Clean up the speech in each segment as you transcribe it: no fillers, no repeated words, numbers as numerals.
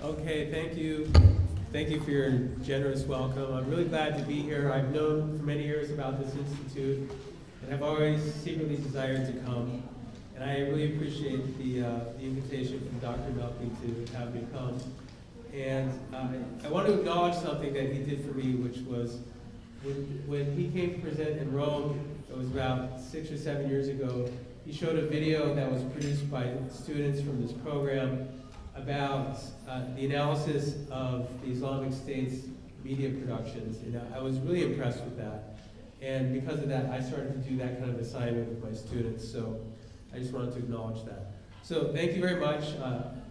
Okay, thank you. Thank you for your generous welcome. I'm really glad to be here. I've known for many years about this institute, and I've always secretly desired to come. And I really appreciate the invitation from Dr. Melky to have me come. And I want to acknowledge something that he did for me, which was when he came to present in Rome, it was about 6 or 7 years ago, he showed a video that was produced by students from this program about the analysis of the Islamic State's media productions. And I was really impressed with that. And because of that, I started to do that kind of assignment with my students. So I just wanted to acknowledge that. So thank you very much.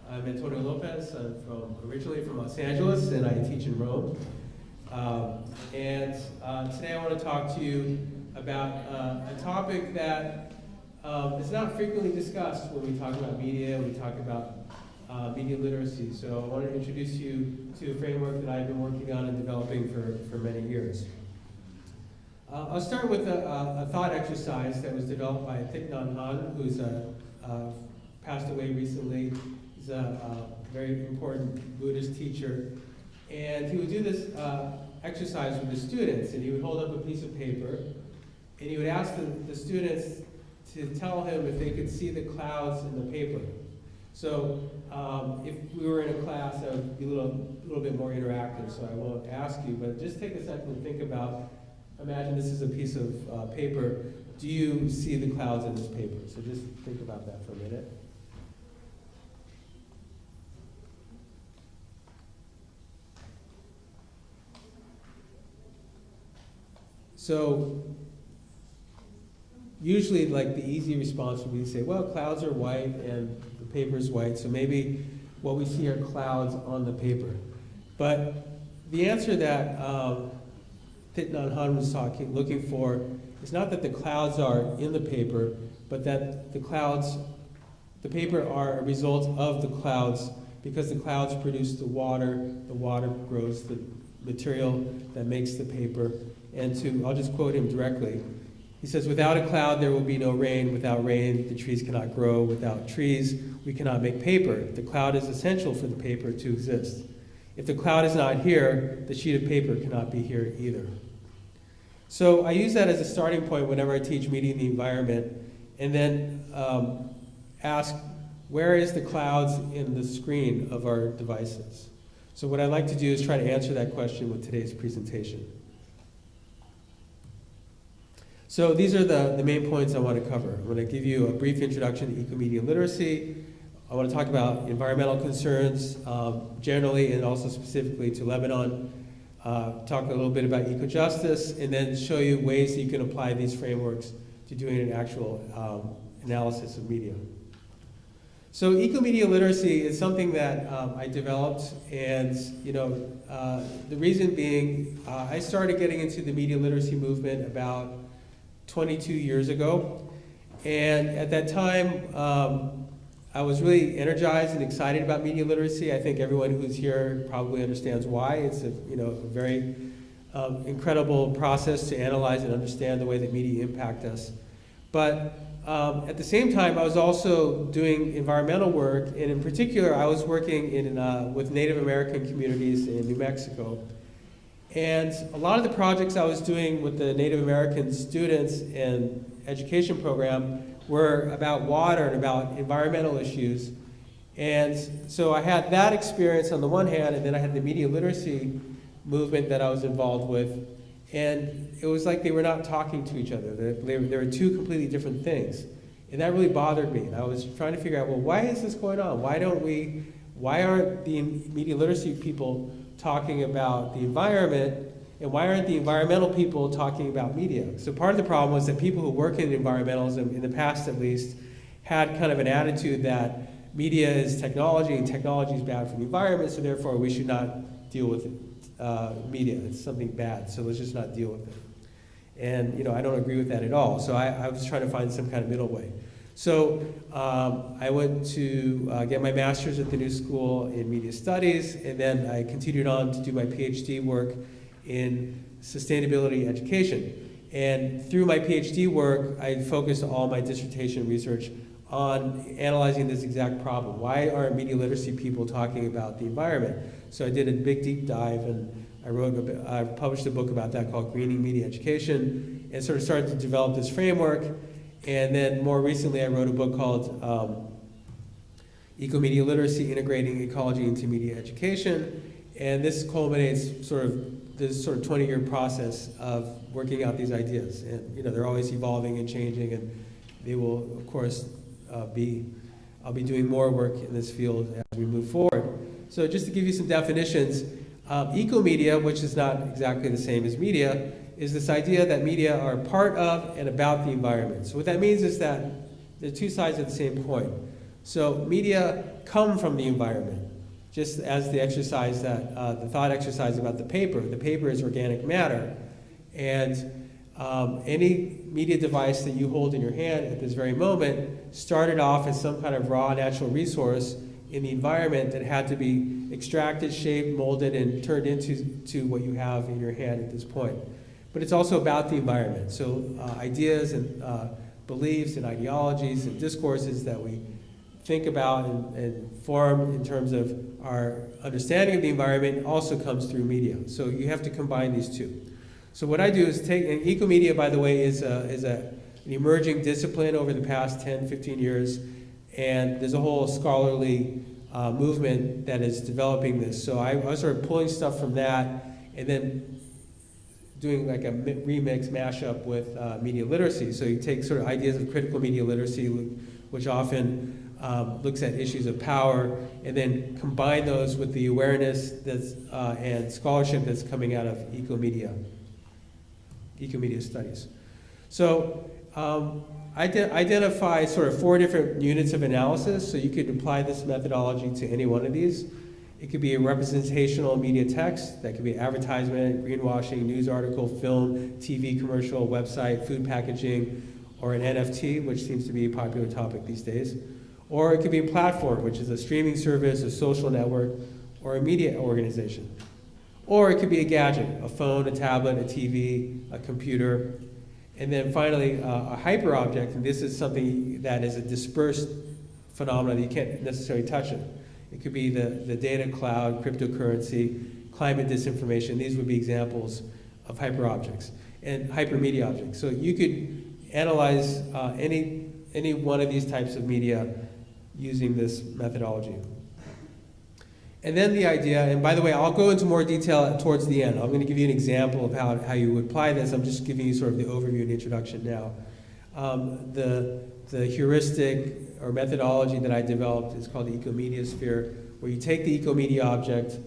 I'm Antonio Lopez. I'm originally from Los Angeles, and I teach in Rome. Today I want to talk to you about a topic that is not frequently discussed when we talk about media, when we talk about media literacy. So I want to introduce you to a framework that I've been working on and developing for many years. I'll start with a thought exercise that was developed by Thich Nhat Hanh, who's passed away recently. He's a very important Buddhist teacher. And he would do this exercise with the students, and he would hold up a piece of paper, and he would ask the students to tell him if they could see the clouds in the paper. So if we were in a class, that would be a little bit more interactive, so I won't ask you, but just take a second and think about, imagine this is a piece of paper. Do you see the clouds in this paper? So just think about that for a minute. So usually, like, the easy response would be to say, well, clouds are white and the paper is white, so maybe what we see are clouds on the paper. But the answer that Thich Nhat Hanh was looking for is not that the clouds are in the paper, but that the paper are a result of the clouds, because the clouds produce the water grows the material that makes the paper. And I'll just quote him directly. He says, "Without a cloud, there will be no rain. Without rain, the trees cannot grow. Without trees, we cannot make paper. The cloud is essential for the paper to exist. If the cloud is not here, the sheet of paper cannot be here either." So I use that as a starting point whenever I teach media and the environment, and then ask, where is the clouds in the screen of our devices? So what I'd like to do is try to answer that question with today's presentation. So these are the main points I want to cover. I'm going to give you a brief introduction to ecomedia literacy. I want to talk about environmental concerns generally and also specifically to Lebanon. Talk a little bit about ecojustice, and then show you ways that you can apply these frameworks to doing an actual analysis of media. So ecomedia literacy is something that I developed, and the reason being, I started getting into the media literacy movement about 22 years ago, and at that time I was really energized and excited about media literacy. I think everyone who's here probably understands why. It's a very incredible process to analyze and understand the way that media impact us. But at the same time, I was also doing environmental work, and in particular, I was working with Native American communities in New Mexico. And a lot of the projects I was doing with the Native American students and education program were about water and about environmental issues. And so I had that experience on the one hand, and then I had the media literacy movement that I was involved with. And it was like they were not talking to each other. They were two completely different things. And that really bothered me. And I was trying to figure out, well, why is this going on? Why aren't the media literacy people talking about the environment, and why aren't the environmental people talking about media? So part of the problem was that people who work in environmentalism, in the past at least, had kind of an attitude that media is technology, and technology is bad for the environment, so therefore we should not deal with media. It's something bad, so let's just not deal with it. And I don't agree with that at all. So I was trying to find some kind of middle way. So I went to get my master's at the New School in Media Studies, and then I continued on to do my PhD work in sustainability education. And through my PhD work, I focused all my dissertation research on analyzing this exact problem. Why aren't media literacy people talking about the environment? So I did a big deep dive, and I published a book about that called Greening Media Education, and sort of started to develop this framework. And then more recently I wrote a book called Ecomedia Literacy, Integrating Ecology into Media Education. And this culminates this 20-year process of working out these ideas. And they're always evolving and changing, and they will, of course, I'll be doing more work in this field as we move forward. So just to give you some definitions, ecomedia, which is not exactly the same as media, is this idea that media are part of and about the environment. So what that means is that they're two sides of the same coin. So media come from the environment, just as the exercise that, the thought exercise about the paper. The paper is organic matter. And any media device that you hold in your hand at this very moment started off as some kind of raw natural resource in the environment that had to be extracted, shaped, molded, and turned into what you have in your hand at this point. But it's also about the environment. So ideas and beliefs and ideologies and discourses that we think about and form in terms of our understanding of the environment also comes through media. So you have to combine these two. So what I do is take, and ecomedia, by the way, is an emerging discipline over the past 10, 15 years, and there's a whole scholarly movement that is developing this. So I was sort of pulling stuff from that and then doing like a remix, mashup with media literacy. So you take sort of ideas of critical media literacy, which often looks at issues of power, and then combine those with the awareness that's, and scholarship that's coming out of ecomedia studies. So identify sort of 4 different units of analysis. So you could apply this methodology to any one of these. It could be a representational media text. That could be advertisement, greenwashing, news article, film, TV commercial, website, food packaging, or an NFT, which seems to be a popular topic these days. Or it could be a platform, which is a streaming service, a social network, or a media organization. Or it could be a gadget, a phone, a tablet, a TV, a computer. And then finally, a hyperobject, and this is something that is a dispersed phenomenon that you can't necessarily touch it. It could be the data cloud, cryptocurrency, climate disinformation. These would be examples of hyperobjects and hypermedia objects. So you could analyze any one of these types of media using this methodology. And then the idea, and by the way, I'll go into more detail towards the end. I'm going to give you an example of how you would apply this. I'm just giving you sort of the overview and introduction now. The heuristic or methodology that I developed is called the Ecomedia Sphere, where you take the ecomedia object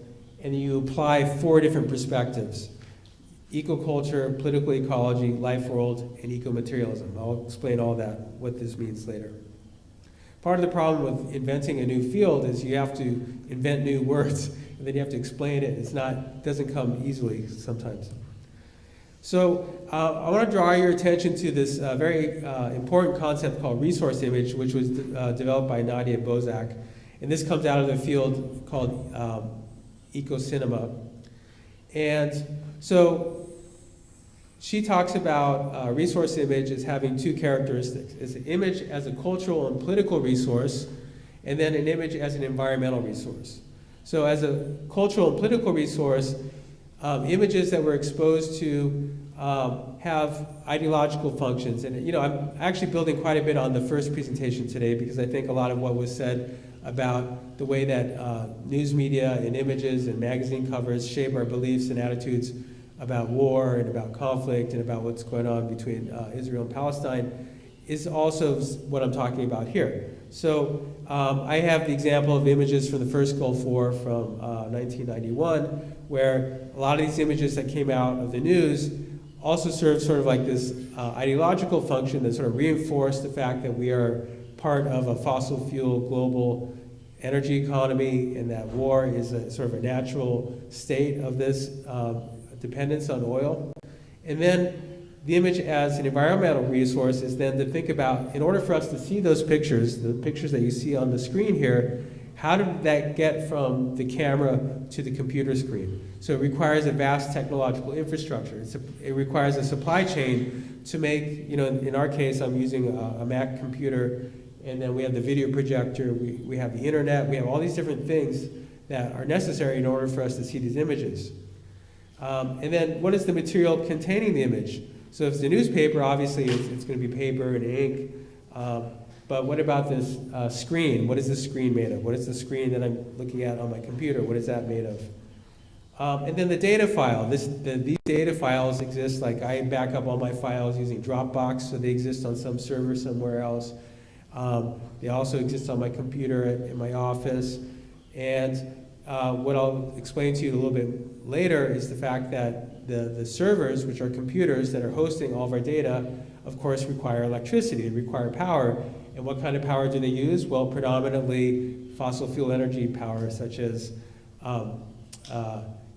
and you apply 4 different perspectives: ecoculture, political ecology, life world, and ecomaterialism. I'll explain all that, what this means later. Part of the problem with inventing a new field is you have to invent new words, and then you have to explain it. It doesn't come easily sometimes. So I want to draw your attention to this very important concept called resource image, which was developed by Nadia Bozak. And this comes out of the field called eco-cinema. And so she talks about resource image as having 2 characteristics. It's an image as a cultural and political resource, and then an image as an environmental resource. So as a cultural and political resource, images that we're exposed to have ideological functions. And I'm actually building quite a bit on the first presentation today, because I think a lot of what was said about the way that news media and images and magazine covers shape our beliefs and attitudes about war and about conflict and about what's going on between Israel and Palestine is also what I'm talking about here. So I have the example of images from the first Gulf War from 1991, where a lot of these images that came out of the news also serve sort of like this ideological function that sort of reinforced the fact that we are part of a fossil fuel global energy economy, and that war is a sort of a natural state of this dependence on oil. And then the image as an environmental resource is then to think about, in order for us to see those pictures, the pictures that you see on the screen here, how did that get from the camera to the computer screen? So it requires a vast technological infrastructure. It requires a supply chain to make, in our case, I'm using a Mac computer, and then we have the video projector, we have the internet, we have all these different things that are necessary in order for us to see these images. And then what is the material containing the image? So if it's a newspaper, obviously it's going to be paper and ink. But what about this screen? What is the screen made of? What is the screen that I'm looking at on my computer? What is that made of? And then the data file. These data files exist, like I back up all my files using Dropbox, so they exist on some server somewhere else. They also exist on my computer in my office. And what I'll explain to you a little bit later is the fact that the servers, which are computers that are hosting all of our data, of course require electricity, they require power. And what kind of power do they use? Well, predominantly fossil fuel energy power, such as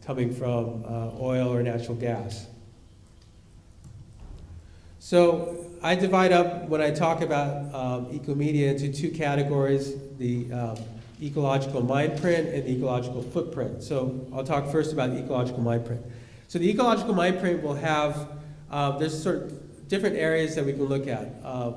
coming from oil or natural gas. So I divide up, when I talk about ecomedia, into two categories, the ecological mindprint and the ecological footprint. So I'll talk first about the ecological mindprint. So the ecological mindprint will have, there's sort of different areas that we can look at.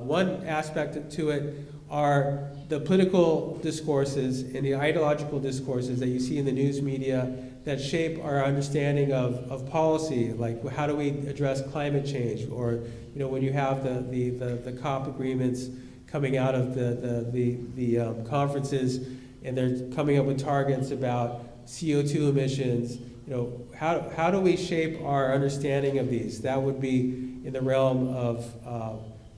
One aspect to it are the political discourses and the ideological discourses that you see in the news media that shape our understanding of policy, like how do we address climate change, or when you have the COP agreements coming out of the conferences, and they're coming up with targets about CO2 emissions. How do we shape our understanding of these? That would be in the realm of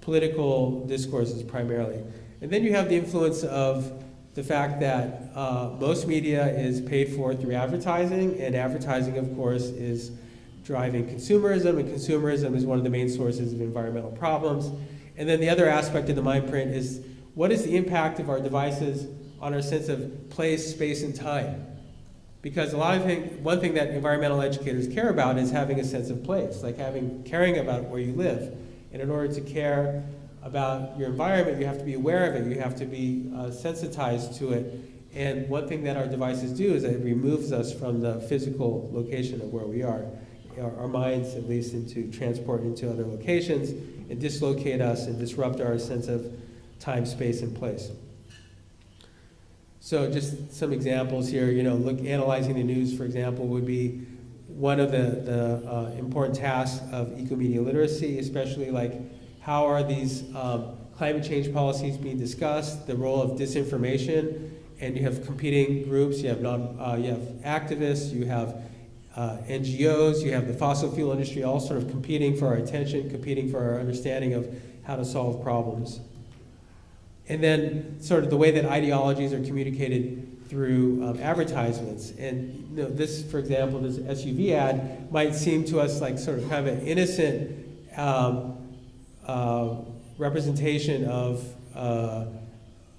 political discourses primarily. And then you have the influence of the fact that most media is paid for through advertising, and advertising, of course, is driving consumerism, and consumerism is one of the main sources of environmental problems. And then the other aspect of the mindprint is, what is the impact of our devices on our sense of place, space, and time? Because one thing that environmental educators care about is having a sense of place, like caring about where you live. And in order to care about your environment, you have to be aware of it, you have to be sensitized to it. And one thing that our devices do is that it removes us from the physical location of where we are. Our minds, at least, into transport into other locations, and dislocate us and disrupt our sense of time, space, and place. So just some examples here, analyzing the news, for example, would be one of the important tasks of ecomedia literacy, especially like how are these climate change policies being discussed, the role of disinformation, and you have competing groups, you have activists, you have NGOs, you have the fossil fuel industry, all sort of competing for our attention, competing for our understanding of how to solve problems. And then sort of the way that ideologies are communicated through advertisements. And this, for example, this SUV ad might seem to us like sort of kind of an innocent representation of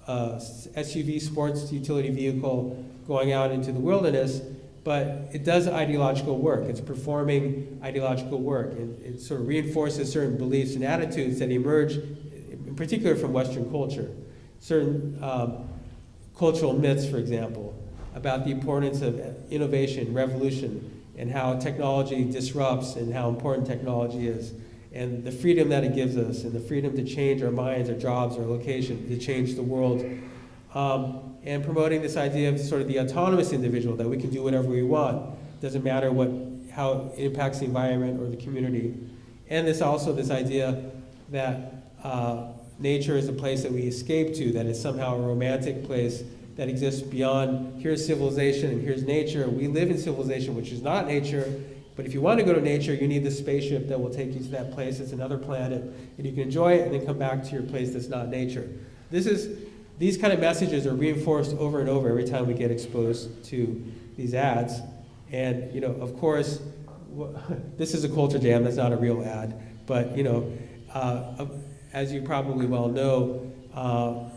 SUV, sports utility vehicle, going out into the wilderness, but it does ideological work. It's performing ideological work. It sort of reinforces certain beliefs and attitudes that emerge, in particular from Western culture. Certain cultural myths, for example, about the importance of innovation, revolution, and how technology disrupts and how important technology is, and the freedom that it gives us, and the freedom to change our minds, our jobs, our location, to change the world. And promoting this idea of sort of the autonomous individual, that we can do whatever we want. Doesn't matter how it impacts the environment or the community. And this idea that nature is a place that we escape to, that is somehow a romantic place that exists beyond, here's civilization and here's nature. We live in civilization, which is not nature, but if you want to go to nature, you need the spaceship that will take you to that place. It's another planet, and you can enjoy it and then come back to your place that's not nature. These kind of messages are reinforced over and over every time we get exposed to these ads. And, of course, this is a culture jam, that's not a real ad, but, as you probably well know,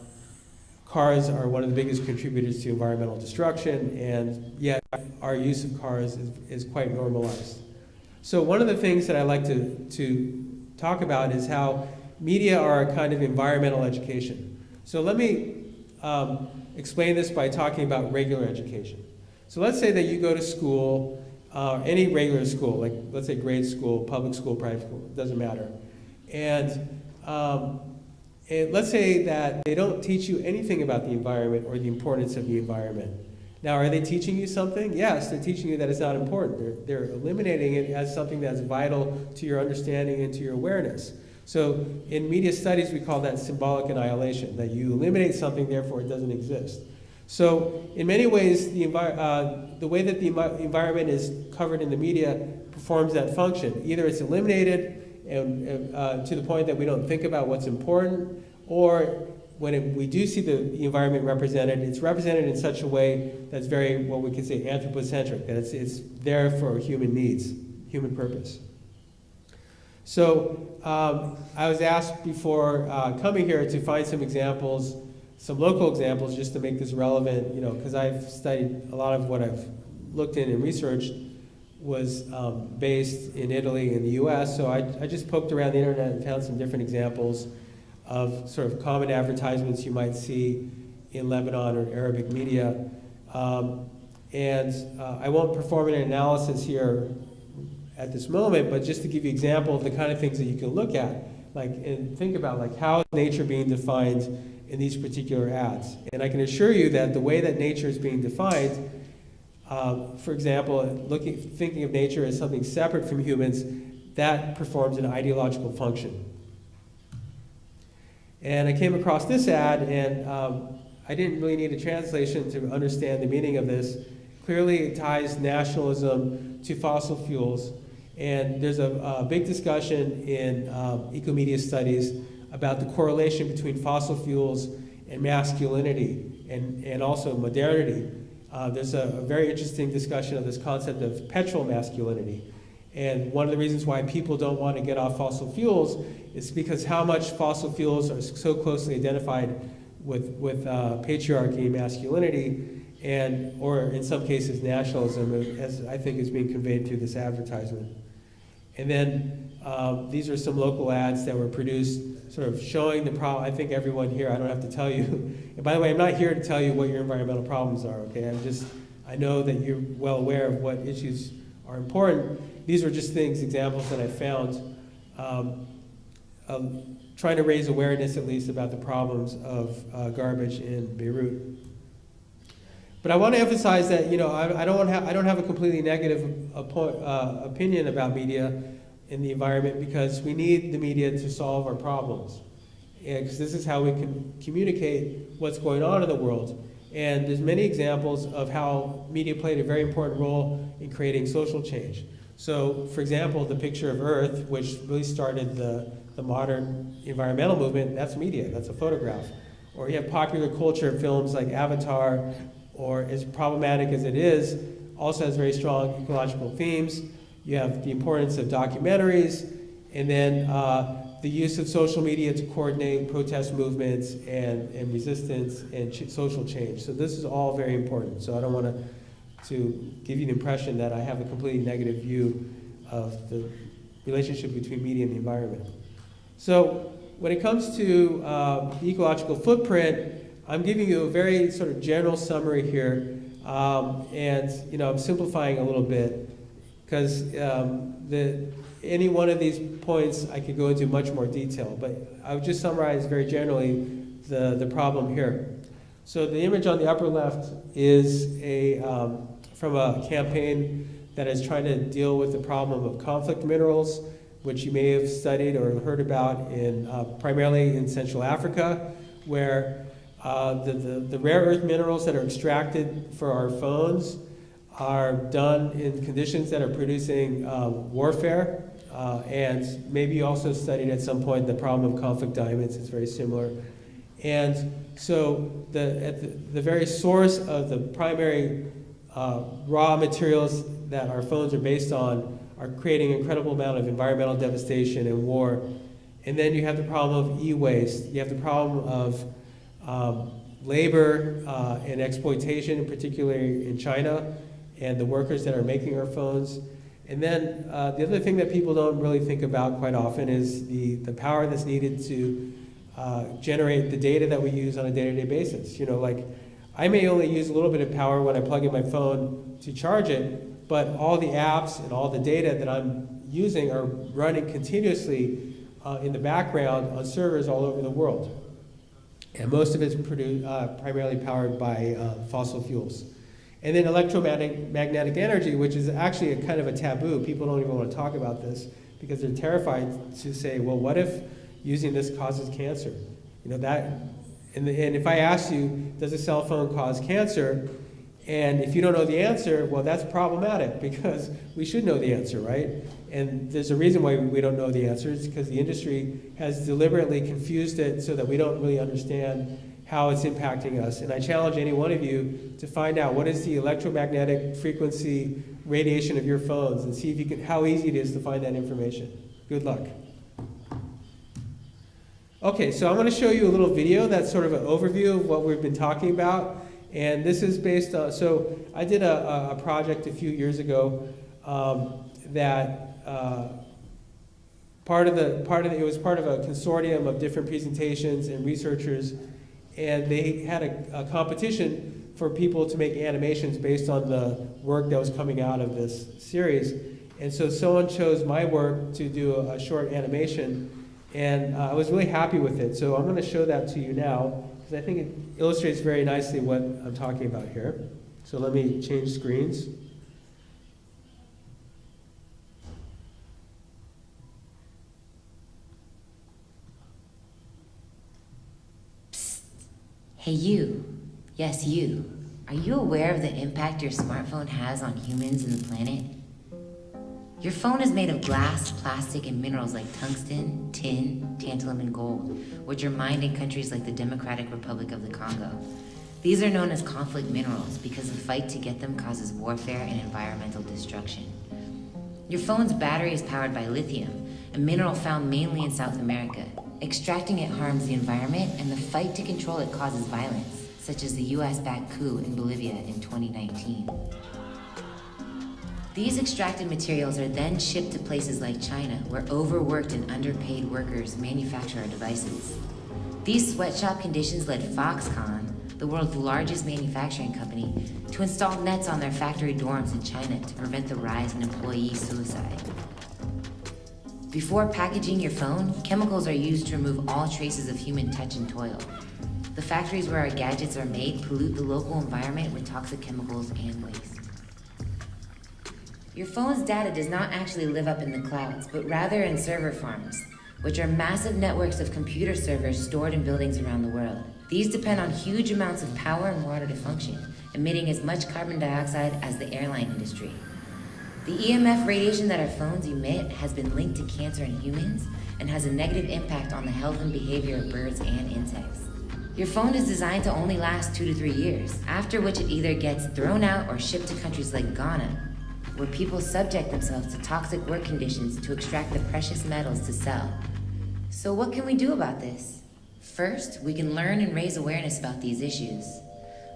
cars are one of the biggest contributors to environmental destruction, and yet our use of cars is quite normalized. So one of the things that I like to talk about is how media are a kind of environmental education. So let me explain this by talking about regular education. So let's say that you go to school, any regular school, like let's say grade school, public school, private school, it doesn't matter. And And let's say that they don't teach you anything about the environment or the importance of the environment. Now, are they teaching you something? Yes, they're teaching you that it's not important. They're eliminating it as something that's vital to your understanding and to your awareness. So in media studies, we call that symbolic annihilation, that you eliminate something, therefore it doesn't exist. So in many ways, the way that the environment is covered in the media performs that function. Either it's eliminated and to the point that we don't think about what's important, or when we do see the environment represented, it's represented in such a way that's very, what we could say, anthropocentric, that it's there for human needs, human purpose. So I was asked before coming here to find some examples, some local examples, just to make this relevant, because I've studied a lot of what I've looked in and researched was based in Italy and the US, so I just poked around the internet and found some different examples of sort of common advertisements you might see in Lebanon or Arabic media. I won't perform an analysis here at this moment, but just to give you an example of the kind of things that you can look at, and think about, how is nature being defined in these particular ads. And I can assure you that the way that nature is being defined, for example, thinking of nature as something separate from humans, that performs an ideological function. And I came across this ad, and I didn't really need a translation to understand the meaning of this. Clearly, it ties nationalism to fossil fuels, and there's a big discussion in Ecomedia studies about the correlation between fossil fuels and masculinity and also modernity. There's a very interesting discussion of this concept of petrol masculinity. And one of the reasons why people don't want to get off fossil fuels is because how much fossil fuels are so closely identified with patriarchy, masculinity, or in some cases nationalism, as I think is being conveyed through this advertisement. And then these are some local ads that were produced sort of showing the problem. I think everyone here, I don't have to tell you. And by the way, I'm not here to tell you what your environmental problems are, okay? I know that you're well aware of what issues are important. These are just examples that I found, trying to raise awareness at least about the problems of garbage in Beirut. But I want to emphasize that I don't have a completely negative opinion about media in the environment, because we need the media to solve our problems, because this is how we can communicate what's going on in the world. And there's many examples of how media played a very important role in creating social change. So, for example, the picture of Earth, which really started the modern environmental movement, that's media, that's a photograph. Or you have popular culture films like Avatar, or as problematic as it is, also has very strong ecological themes. You have the importance of documentaries, and then the use of social media to coordinate protest movements and resistance and social change. So this is all very important. So I don't want to give you the impression that I have a completely negative view of the relationship between media and the environment. So when it comes to the ecological footprint, I'm giving you a very sort of general summary here, and I'm simplifying a little bit, because any one of these points I could go into much more detail, but I would just summarize very generally the problem here. So the image on the upper left is from a campaign that is trying to deal with the problem of conflict minerals, which you may have studied or heard about primarily in Central Africa, where the rare earth minerals that are extracted for our phones are done in conditions that are producing warfare, and maybe you also studied at some point the problem of conflict diamonds. It's very similar. And so at the very source of the primary raw materials that our phones are based on are creating an incredible amount of environmental devastation and war. And then you have the problem of e-waste. You have the problem of labor and exploitation, in particular in China, and the workers that are making our phones. And then the other thing that people don't really think about quite often is the power that's needed to generate the data that we use on a day-to-day basis. I may only use a little bit of power when I plug in my phone to charge it, but all the apps and all the data that I'm using are running continuously in the background on servers all over the world. And most of it's primarily powered by fossil fuels. And then electromagnetic energy, which is actually a kind of a taboo. People don't even want to talk about this because they're terrified to say, well, what if using this causes cancer? You know, that, and if I ask you, does a cell phone cause cancer? And if you don't know the answer, well, that's problematic because we should know the answer, right? And there's a reason why we don't know the answer. It's because the industry has deliberately confused it so that we don't really understand how it's impacting us. And I challenge any one of you to find out what is the electromagnetic frequency radiation of your phones and see if you can, how easy it is to find that information. Good luck. Okay, so I'm going to show you a little video that's sort of an overview of what we've been talking about. And this is based on, so I did a project a few years ago that it was part of a consortium of different presentations and researchers, and they had a competition for people to make animations based on the work that was coming out of this series. And so someone chose my work to do a short animation, and I was really happy with it. So I'm going to show that to you now, because I think it illustrates very nicely what I'm talking about here. So let me change screens. Hey you, yes you, are you aware of the impact your smartphone has on humans and the planet? Your phone is made of glass, plastic, and minerals like tungsten, tin, tantalum, and gold, which are mined in countries like the Democratic Republic of the Congo. These are known as conflict minerals because the fight to get them causes warfare and environmental destruction. Your phone's battery is powered by lithium, a mineral found mainly in South America. Extracting it harms the environment, and the fight to control it causes violence, such as the US-backed coup in Bolivia in 2019. These extracted materials are then shipped to places like China, where overworked and underpaid workers manufacture our devices. These sweatshop conditions led Foxconn, the world's largest manufacturing company, to install nets on their factory dorms in China to prevent the rise in employee suicide. Before packaging your phone, chemicals are used to remove all traces of human touch and toil. The factories where our gadgets are made pollute the local environment with toxic chemicals and waste. Your phone's data does not actually live up in the clouds, but rather in server farms, which are massive networks of computer servers stored in buildings around the world. These depend on huge amounts of power and water to function, emitting as much carbon dioxide as the airline industry. The EMF radiation that our phones emit has been linked to cancer in humans and has a negative impact on the health and behavior of birds and insects. Your phone is designed to only last 2 to 3 years, after which it either gets thrown out or shipped to countries like Ghana, where people subject themselves to toxic work conditions to extract the precious metals to sell. So what can we do about this? First, we can learn and raise awareness about these issues.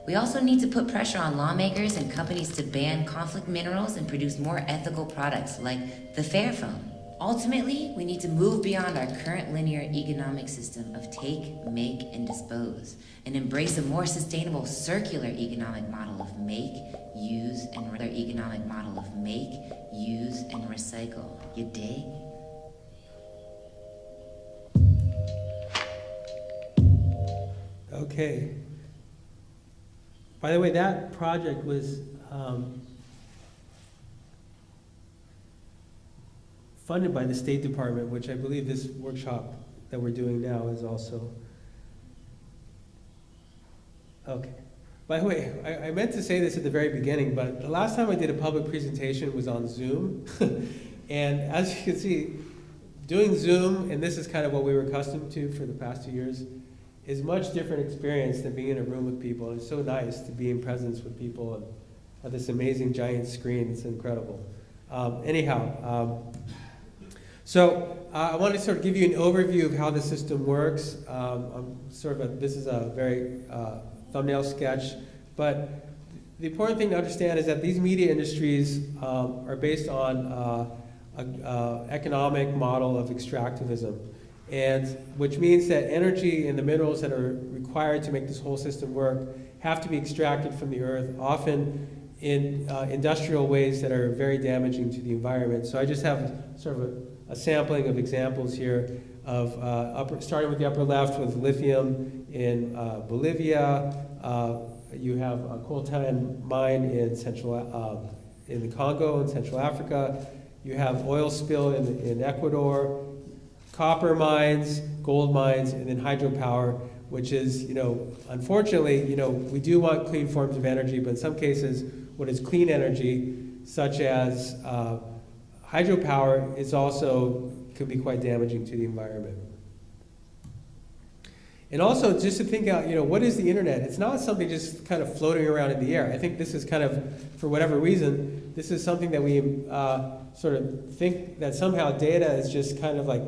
We also need to put pressure on lawmakers and companies to ban conflict minerals and produce more ethical products like the Fairphone. Ultimately, we need to move beyond our current linear economic system of take, make, and dispose, and embrace a more sustainable circular economic model of make, use, and recycle. You dig? Okay. By the way, that project was funded by the State Department, which I believe this workshop that we're doing now is also. Okay. By the way, I meant to say this at the very beginning, but the last time I did a public presentation was on Zoom. And as you can see, doing Zoom, and this is kind of what we were accustomed to for the past 2 years, is a much different experience than being in a room with people. It's so nice to be in presence with people and have this amazing giant screen. It's incredible. So I want to sort of give you an overview of how the system works. This is a very thumbnail sketch, but the important thing to understand is that these media industries are based on an economic model of extractivism, and which means that energy and the minerals that are required to make this whole system work have to be extracted from the earth, often in industrial ways that are very damaging to the environment. So I just have sort of a sampling of examples here. starting with the upper left with lithium in Bolivia. You have a coltan mine in in the Congo in Central Africa. You have oil spill in Ecuador, copper mines, gold mines, and then hydropower, which is, unfortunately, we do want clean forms of energy, but in some cases, what is clean energy, such as hydropower, could be quite damaging to the environment. And also, just to think out, what is the internet? It's not something just kind of floating around in the air. I think this is kind of, for whatever reason, this is something that we sort of think that somehow data is just kind of like,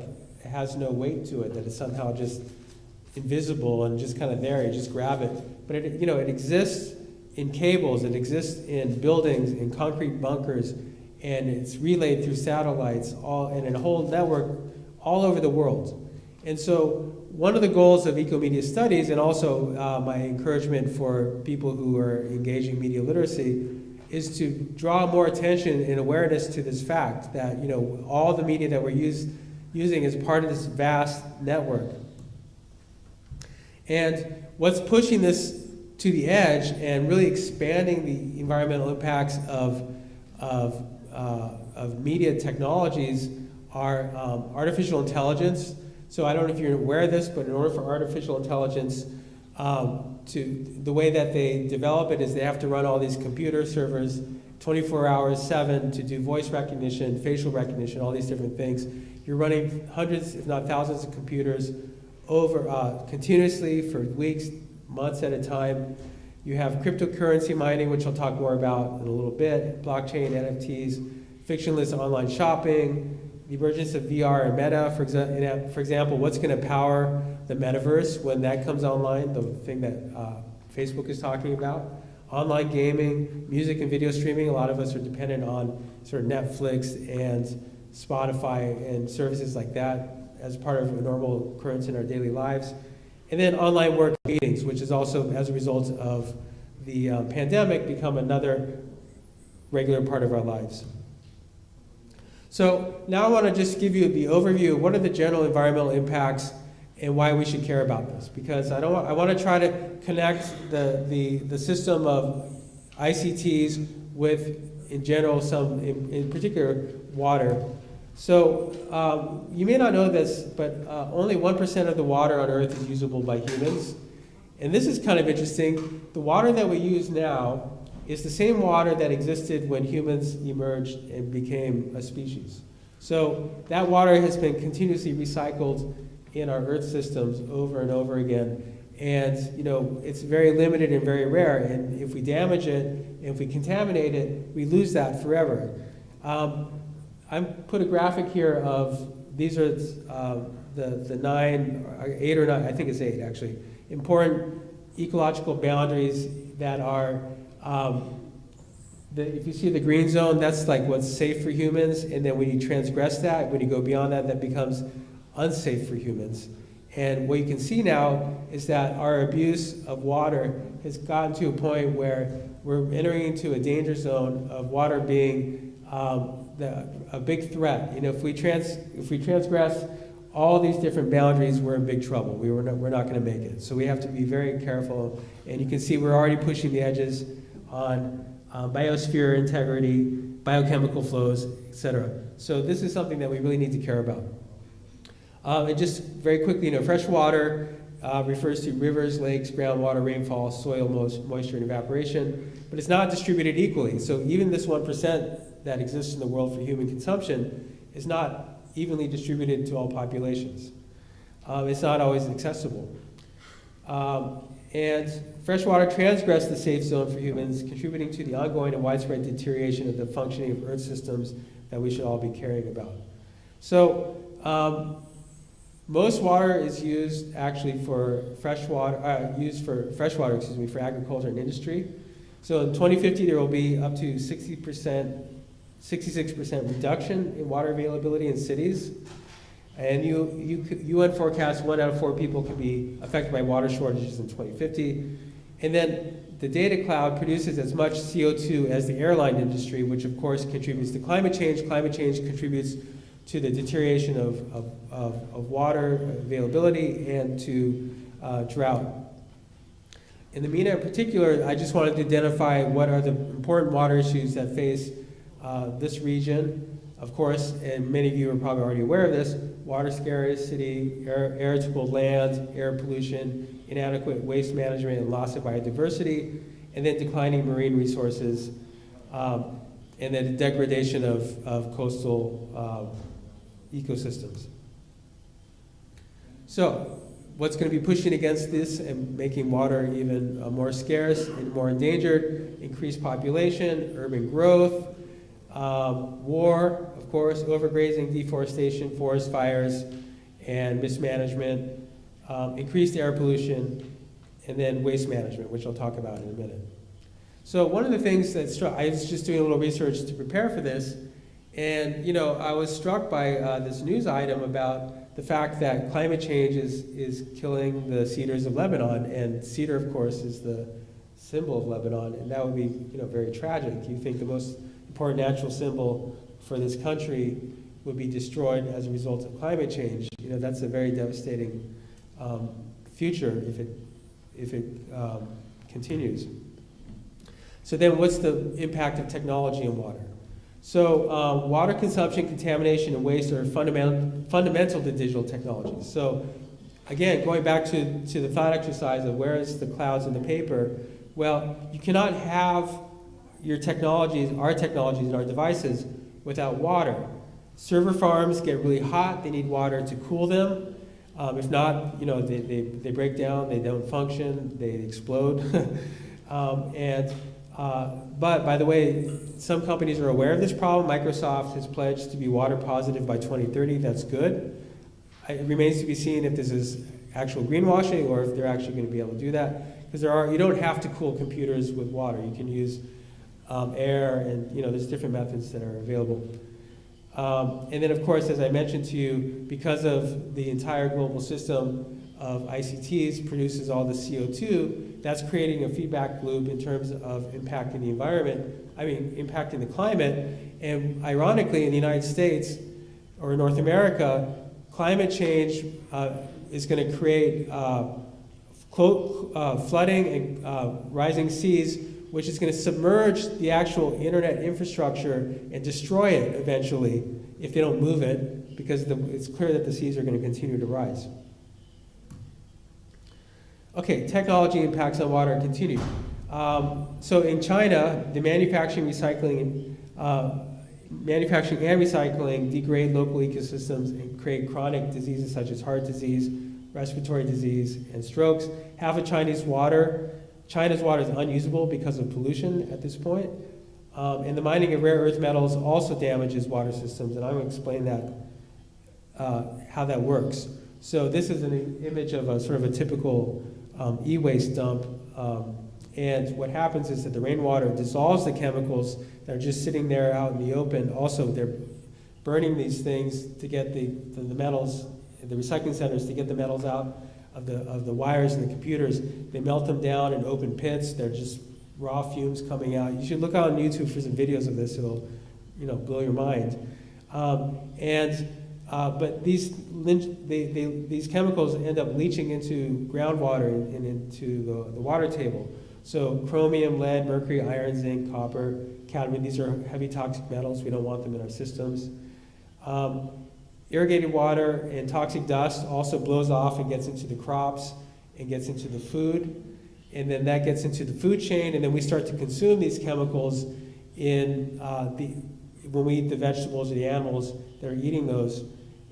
has no weight to it, that it's somehow just invisible and just kind of there, you just grab it. But it exists in cables, it exists in buildings, in concrete bunkers, and it's relayed through satellites, and in a whole network all over the world. And so one of the goals of Ecomedia Studies, and also my encouragement for people who are engaging media literacy, is to draw more attention and awareness to this fact that all the media that we're using is part of this vast network. And what's pushing this to the edge and really expanding the environmental impacts of media technologies are artificial intelligence. So I don't know if you're aware of this, but in order for artificial intelligence the way that they develop it is they have to run all these computer servers 24 hours, 7 to do voice recognition, facial recognition, all these different things. You're running hundreds, if not thousands of computers over continuously for weeks, months at a time. You have cryptocurrency mining, which I'll talk more about in a little bit, blockchain, NFTs, fictionless online shopping, the emergence of VR and Meta, for example, what's going to power the metaverse when that comes online, the thing that Facebook is talking about. Online gaming, music and video streaming, a lot of us are dependent on sort of Netflix and Spotify and services like that as part of a normal occurrence in our daily lives. And then online work meetings, which is also, as a result of the pandemic, become another regular part of our lives. So now I want to just give you the overview of what are the general environmental impacts and why we should care about this. Because I want to try to connect the system of ICTs with, in general, in particular, water. So you may not know this, but only 1% of the water on Earth is usable by humans. And this is kind of interesting. The water that we use now is the same water that existed when humans emerged and became a species. So that water has been continuously recycled in our Earth systems over and over again. And it's very limited and very rare. And if we damage it, if we contaminate it, we lose that forever. I put a graphic here of, these are the 9, or 8 or 9, I think it's 8 actually, important ecological boundaries that are, if you see the green zone, that's like what's safe for humans, and then when you transgress that, when you go beyond that, that becomes unsafe for humans. And what you can see now is that our abuse of water has gotten to a point where we're entering into a danger zone of water being a big threat. If we transgress all these different boundaries, we're in big trouble. We're not going to make it. So we have to be very careful. And you can see we're already pushing the edges on biosphere integrity, biochemical flows, etc. So this is something that we really need to care about. And just very quickly, fresh water refers to rivers, lakes, groundwater, rainfall, soil moisture, and evaporation, but it's not distributed equally. So even this 1% that exists in the world for human consumption is not evenly distributed to all populations. It's not always accessible. And freshwater transgress the safe zone for humans, contributing to the ongoing and widespread deterioration of the functioning of Earth systems that we should all be caring about. So most water is used actually for freshwater, for agriculture and industry. So in 2050, there will be up to 66% reduction in water availability in cities. And UN forecasts 1 out of 4 people can be affected by water shortages in 2050. And then the data cloud produces as much CO2 as the airline industry, which of course contributes to climate change. Climate change contributes to the deterioration of water availability and to drought. In the MENA in particular, I just wanted to identify what are the important water issues that face this region. Of course, and many of you are probably already aware of this, water scarcity, arid cold lands, air pollution, inadequate waste management and loss of biodiversity, and then declining marine resources, and then the degradation of coastal ecosystems. So, what's going to be pushing against this and making water even more scarce and more endangered? Increased population, urban growth, war, of course, overgrazing, deforestation, forest fires, and mismanagement, increased air pollution, and then waste management, which I'll talk about in a minute. So one of the things that I was just doing a little research to prepare for this, and I was struck by this news item about the fact that climate change is killing the cedars of Lebanon, and cedar, of course, is the symbol of Lebanon, and that would be very tragic. You think the most important natural symbol for this country would be destroyed as a result of climate change. That's a very devastating future if it continues. So then what's the impact of technology on water? So water consumption, contamination, and waste are fundamental to digital technologies. So again, going back to the thought exercise of where is the clouds in the paper, well, you cannot have your technologies, our technologies and our devices without water. Server farms get really hot, they need water to cool them. If not, they break down, they don't function, they explode. But by the way, some companies are aware of this problem. Microsoft has pledged to be water positive by 2030. That's good. It remains to be seen if this is actual greenwashing or if they're actually going to be able to do that. Because you don't have to cool computers with water. You can use air, and there's different methods that are available. And then, of course, as I mentioned to you, because of the entire global system of ICTs produces all the CO2, that's creating a feedback loop in terms of impacting the environment, impacting the climate. And ironically, in the United States or North America, climate change is going to create flooding and rising seas, which is going to submerge the actual internet infrastructure and destroy it eventually if they don't move it, because it's clear that the seas are going to continue to rise. Okay, technology impacts on water continue. So in China, the manufacturing and recycling degrade local ecosystems and create chronic diseases such as heart disease, respiratory disease, and strokes. Half of China's water is unusable because of pollution at this point. And the mining of rare earth metals also damages water systems, and I'm going to explain that, how that works. So this is an image of a sort of a typical e-waste dump. And what happens is that the rainwater dissolves the chemicals that are just sitting there out in the open. Also, they're burning these things to get the metals, the recycling centers, to get the metals out of the wires and the computers. They melt them down in open pits. They're just raw fumes coming out. You should look out on YouTube for some videos of this. It'll, blow your mind. But these chemicals end up leaching into groundwater and into the water table. So chromium, lead, mercury, iron, zinc, copper, cadmium, these are heavy toxic metals. We don't want them in our systems. Irrigated water and toxic dust also blows off and gets into the crops and gets into the food. And then that gets into the food chain, and then we start to consume these chemicals when we eat the vegetables or the animals that are eating those,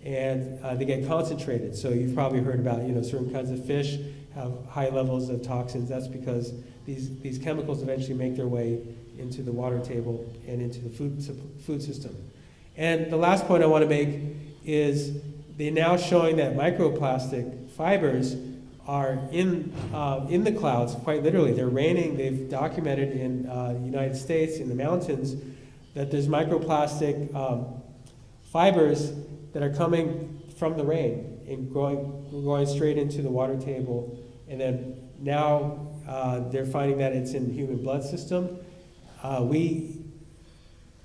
and they get concentrated. So you've probably heard about, certain kinds of fish have high levels of toxins. That's because these chemicals eventually make their way into the water table and into the food system. And the last point I want to make is they're now showing that microplastic fibers are in the clouds, quite literally. They're raining. They've documented in the United States, in the mountains, that there's microplastic fibers that are coming from the rain and going straight into the water table. And then now they're finding that it's in the human blood system.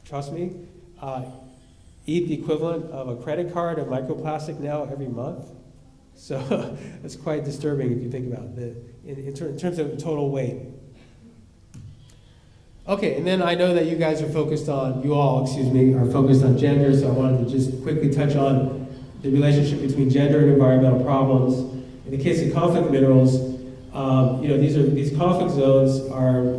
Trust me, eat the equivalent of a credit card of microplastic now every month. So it's quite disturbing if you think about it, in terms of total weight. Okay, and then I know that you guys are focused on, you all, excuse me, are focused on gender, so I wanted to just quickly touch on the relationship between gender and environmental problems. In the case of conflict minerals, these conflict zones are,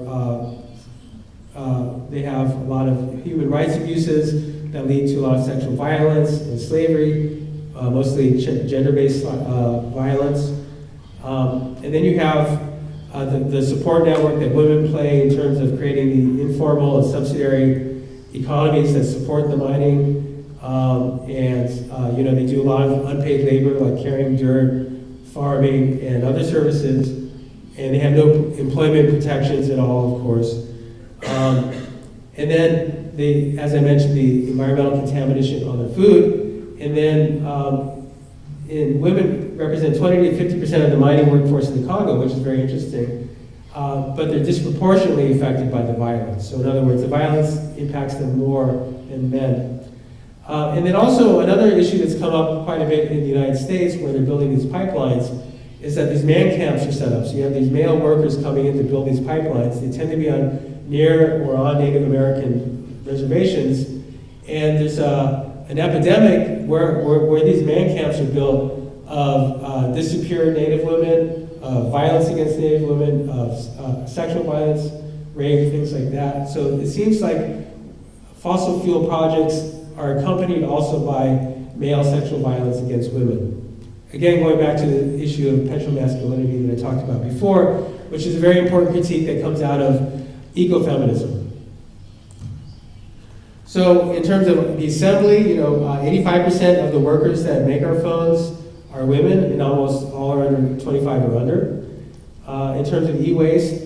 they have a lot of human rights abuses that lead to a lot of sexual violence and slavery, mostly gender-based violence. And then you have the support network that women play in terms of creating the informal and subsidiary economies that support the mining. They do a lot of unpaid labor like carrying dirt, farming, and other services. And they have no employment protections at all, of course. And then, as I mentioned, the environmental contamination on the food. And then women represent 20 to 50% of the mining workforce in the Congo, which is very interesting. But they're disproportionately affected by the violence. So in other words, the violence impacts them more than men. And then also another issue that's come up quite a bit in the United States where they're building these pipelines is that these man camps are set up. So you have these male workers coming in to build these pipelines. They tend to be on near or on Native American reservations. And there's an epidemic where these man camps are built of disappeared Native women, of violence against Native women, of sexual violence, rape, things like that. So it seems like fossil fuel projects are accompanied also by male sexual violence against women. Again, going back to the issue of petromasculinity that I talked about before, which is a very important critique that comes out of ecofeminism. So in terms of the assembly, 85% of the workers that make our phones are women, and almost all are under 25 or under. In terms of e-waste,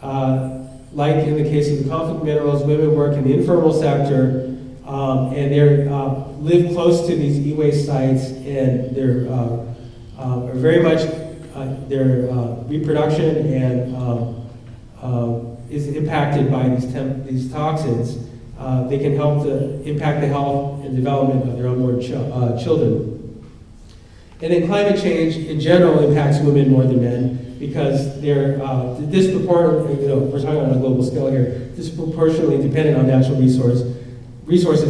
like in the case of the conflict minerals, women work in the informal sector, and they live close to these e-waste sites, and they're are very much their reproduction and is impacted by these toxins. They can help to impact the health and development of their unborn children. And then climate change in general impacts women more than men because they're disproportionately, we're talking on a global scale here, disproportionately dependent on natural resources,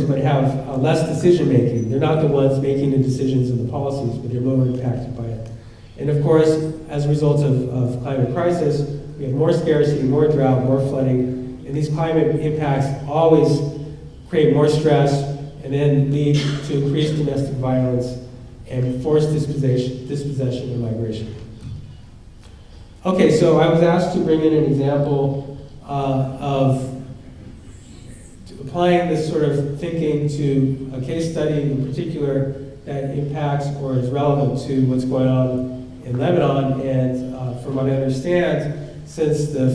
but have less decision making. They're not the ones making the decisions and the policies, but they're more impacted by it. And of course, as a result of climate crisis, we have more scarcity, more drought, more flooding, and these climate impacts always create more stress and then lead to increased domestic violence and forced dispossession and migration. Okay, so I was asked to bring in an example of applying this sort of thinking to a case study in particular that impacts or is relevant to what's going on in Lebanon. And from what I understand, since the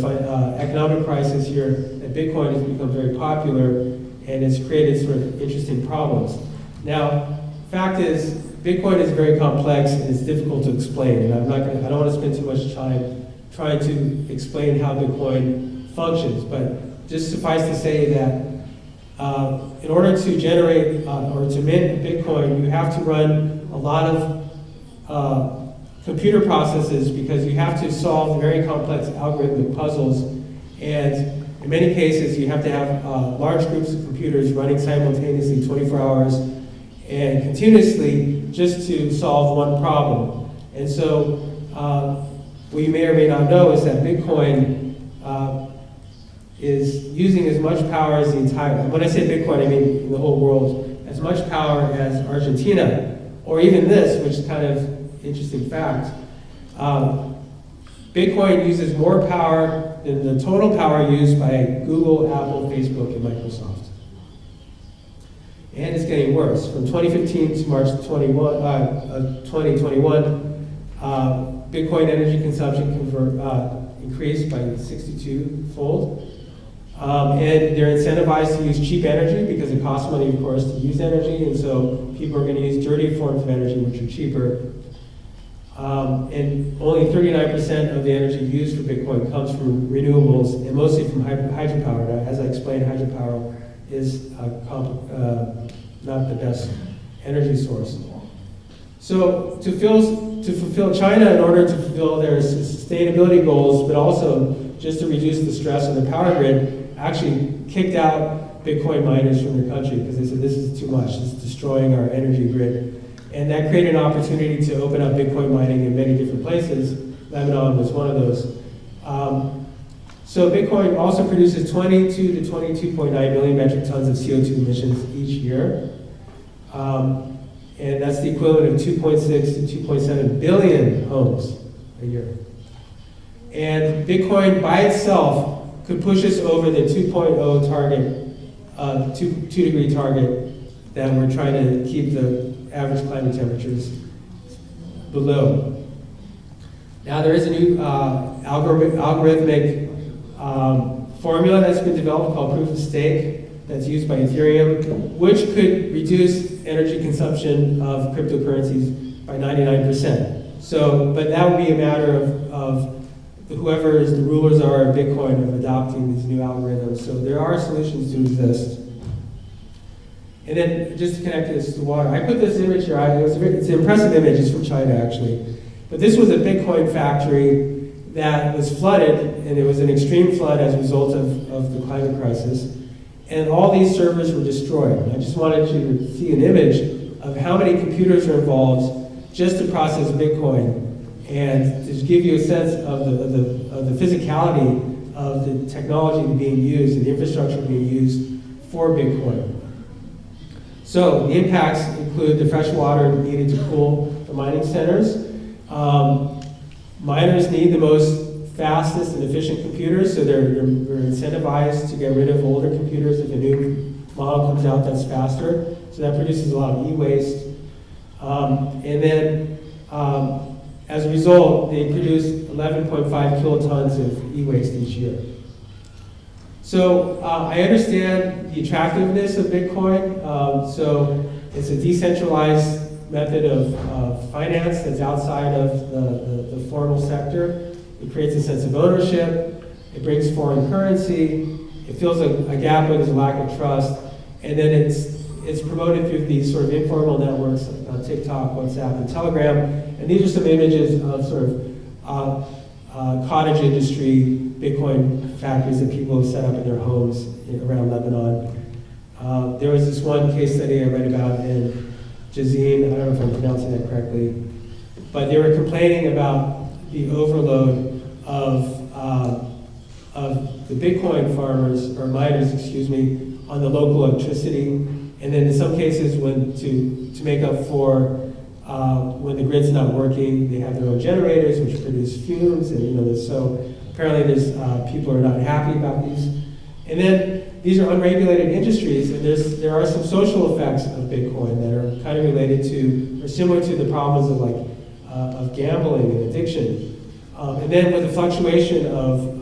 economic crisis here, that Bitcoin has become very popular and it's created sort of interesting problems. Now, fact is, Bitcoin is very complex and it's difficult to explain. And I don't want to spend too much time trying to explain how Bitcoin functions, but just suffice to say that in order to generate or to mint Bitcoin, you have to run a lot of computer processes because you have to solve very complex algorithmic puzzles. And in many cases, you have to have large groups of computers running simultaneously 24 hours and continuously just to solve one problem. And so what you may or may not know is that Bitcoin is using as much power as the entire, when I say Bitcoin, I mean in the whole world, as much power as Argentina, or even this, which is kind of interesting fact. Bitcoin uses more power than the total power used by Google, Apple, Facebook, and Microsoft. And it's getting worse. From 2015 to March 2021, Bitcoin energy consumption increased by 62-fold. And they're incentivized to use cheap energy because it costs money, of course, to use energy. And so people are going to use dirty forms of energy, which are cheaper. And only 39% of the energy used for Bitcoin comes from renewables and mostly from hydropower. Now, as I explained, hydropower is not the best energy source. So to fulfill China, in order to fulfill their sustainability goals, but also just to reduce the stress on the power grid, actually kicked out Bitcoin miners from their country because they said this is too much, this is destroying our energy grid. And that created an opportunity to open up Bitcoin mining in many different places. Lebanon was one of those. So Bitcoin also produces 22 to 22.9 million metric tons of CO2 emissions each year. And that's the equivalent of 2.6 to 2.7 billion homes a year. And Bitcoin by itself could push us over the 2.0 target, 2 degree target that we're trying to keep the average climate temperatures below. Now there is a new algorithmic formula that's been developed called proof of stake that's used by Ethereum, which could reduce energy consumption of cryptocurrencies by 99%. So, but that would be a matter of whoever the rulers are of Bitcoin of adopting these new algorithms. So there are solutions to exist. And then just to connect this to water, I put this image here. It's an impressive image. It's from China, actually. But this was a Bitcoin factory that was flooded, and it was an extreme flood as a result of the climate crisis. And all these servers were destroyed. I just wanted you to see an image of how many computers are involved just to process Bitcoin, and to give you a sense of the physicality of the technology being used and the infrastructure being used for Bitcoin. So the impacts include the fresh water needed to cool the mining centers. Miners need the most fastest and efficient computers, so they're incentivized to get rid of older computers if a new model comes out that's faster. So that produces a lot of e-waste. And then as a result, they produce 11.5 kilotons of e-waste each year. So I understand the attractiveness of Bitcoin. So it's a decentralized method of finance that's outside of the formal sector. It creates a sense of ownership. It brings foreign currency. It fills a gap where there's a lack of trust. And then it's promoted through these sort of informal networks on TikTok, WhatsApp, and Telegram. And these are some images of sort of cottage industry Bitcoin factories that people have set up in their homes around Lebanon. There was this one case study I read about in Jazeen, I don't know if I'm pronouncing that correctly, but they were complaining about the overload of the Bitcoin farmers, or miners, excuse me, on the local electricity. And then in some cases, when to make up for when the grid's not working, they have their own generators which produce fumes, and so apparently there's people are not happy about these. And then these are unregulated industries, and there are some social effects of Bitcoin that are kind of related to, or similar to the problems of gambling and addiction. And then with the fluctuation of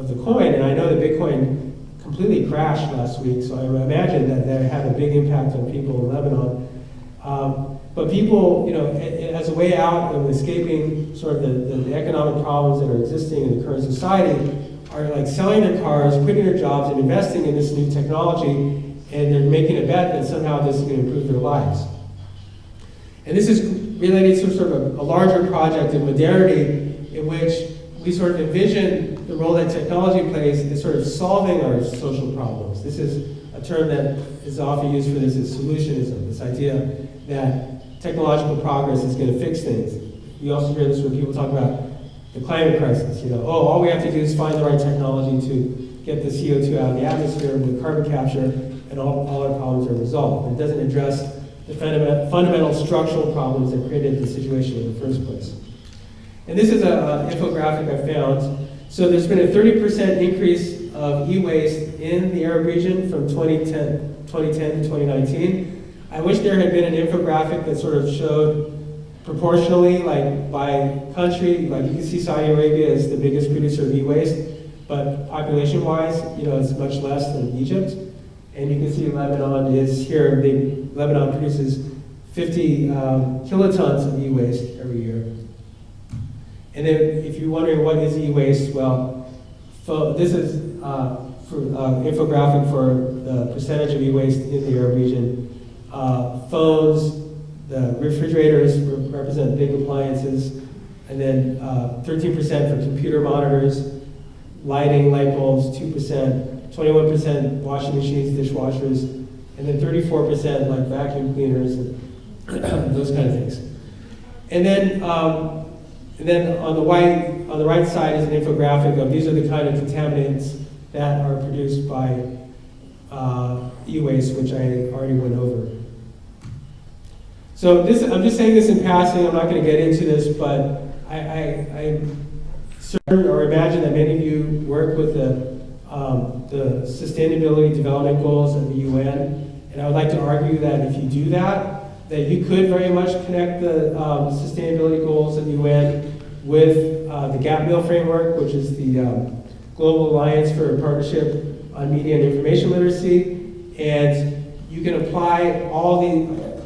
the coin, and I know that Bitcoin completely crashed last week, so I imagine that had a big impact on people in Lebanon. But people, as a way out of escaping sort of the economic problems that are existing in the current society, are like selling their cars, quitting their jobs, and investing in this new technology, and they're making a bet that somehow this is going to improve their lives. And this is related to sort of a larger project of modernity, in which we sort of envision the role that technology plays in sort of solving our social problems. This is a term that is often used for this is solutionism, this idea that technological progress is going to fix things. You also hear this when people talk about the climate crisis. All we have to do is find the right technology to get the CO2 out of the atmosphere with carbon capture, and all our problems are resolved. It doesn't address the fundamental structural problems that created the situation in the first place. And this is an infographic I found. So there's been a 30% increase of e-waste in the Arab region from 2010 to 2019. I wish there had been an infographic that sort of showed proportionally, like by country, like you can see Saudi Arabia is the biggest producer of e-waste, but population-wise, it's much less than Egypt. And you can see Lebanon is here. Lebanon produces 50 kilotons of e-waste every year. And then if you're wondering what is e-waste, well, this is infographic for the percentage of e-waste in the Arab region. phones, the refrigerators represent big appliances, and then 13% for computer monitors, lighting, light bulbs, 2%, 21% washing machines, dishwashers, and then 34% like vacuum cleaners and those kind of things. And then on the right side is an infographic of these are the kind of contaminants that are produced by e-waste, which I already went over. So I'm just saying this in passing. I'm not going to get into this, but I'm certain or imagine that many of you work with the Sustainability Development Goals of the UN, and I would like to argue that if you do that you could very much connect the Sustainability Goals of the UN with the Gap Mill Framework, which is the Global Alliance for Partnership on Media and Information Literacy, and you can apply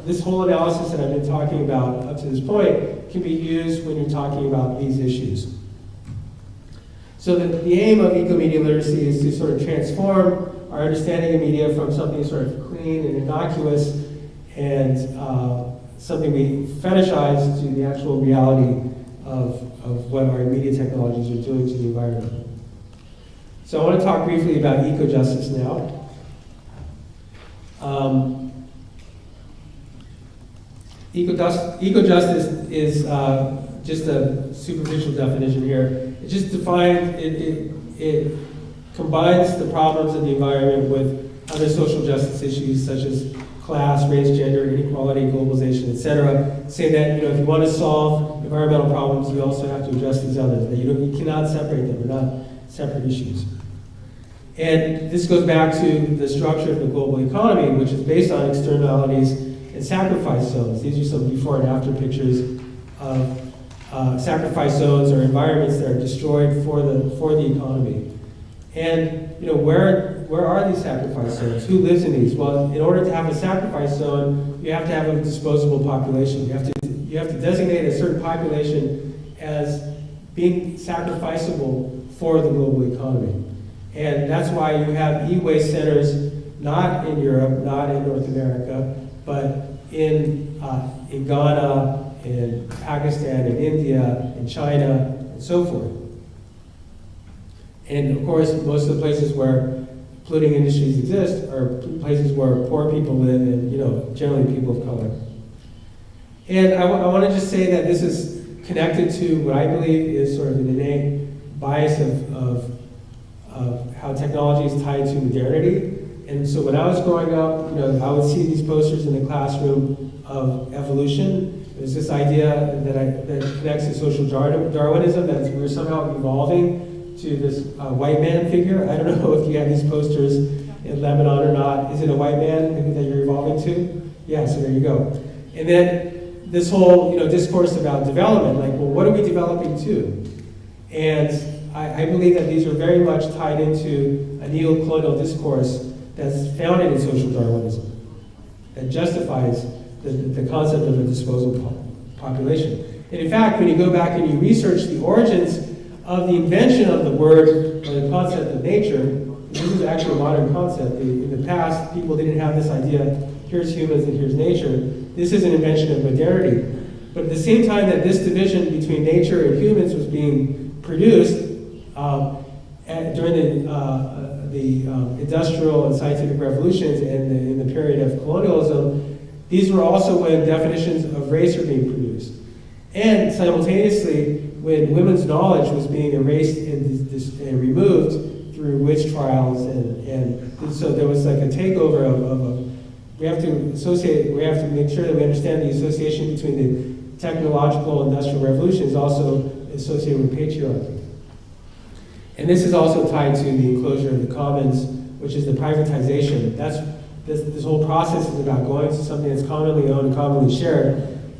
this whole analysis that I've been talking about up to this point can be used when you're talking about these issues. So the aim of ecomedia literacy is to sort of transform our understanding of media from something sort of clean and innocuous and something we fetishize to the actual reality of what our media technologies are doing to the environment. So I want to talk briefly about ecojustice now. Ecojustice is just a superficial definition here. It just defines, it combines the problems of the environment with other social justice issues such as class, race, gender, inequality, globalization, etc. Saying that if you want to solve environmental problems, you also have to address these others. That you cannot separate them; they're not separate issues. And this goes back to the structure of the global economy, which is based on externalities and sacrifice zones. These are some before and after pictures of sacrifice zones or environments that are destroyed for the economy. And where are these sacrifice zones? Who lives in these? Well, in order to have a sacrifice zone, you have to have a disposable population. You have to designate a certain population as being sacrificable for the global economy. And that's why you have e-waste centers not in Europe, not in North America, but in Ghana, in Pakistan, in India, in China, and so forth. And of course, most of the places where polluting industries exist are places where poor people live and, generally people of color. And I want to just say that this is connected to what I believe is sort of an innate bias of how technology is tied to modernity. And so when I was growing up, I would see these posters in the classroom of evolution. There's this idea that connects to social Darwinism, that we're somehow evolving to this white man figure. I don't know if you have these posters in Lebanon or not. Is it a white man that you're evolving to? Yeah, so there you go. And then this whole discourse about development, like, well, what are we developing to? And I believe that these are very much tied into a neo-colonial discourse that's founded in social Darwinism, that justifies the concept of a disposable population. And in fact, when you go back and you research the origins of the invention of the word or the concept of nature, this is actually a modern concept. In the past, people didn't have this idea, here's humans and here's nature. This is an invention of modernity. But at the same time that this division between nature and humans was being produced during the industrial and scientific revolutions and in the period of colonialism, these were also when definitions of race were being produced. And simultaneously, when women's knowledge was being erased and removed through witch trials, and so there was like a takeover of we have to make sure that we understand the association between the technological industrial revolution is also associated with patriarchy. And this is also tied to the enclosure of the commons, which is the privatization. This whole process is about going to something that's commonly owned and commonly shared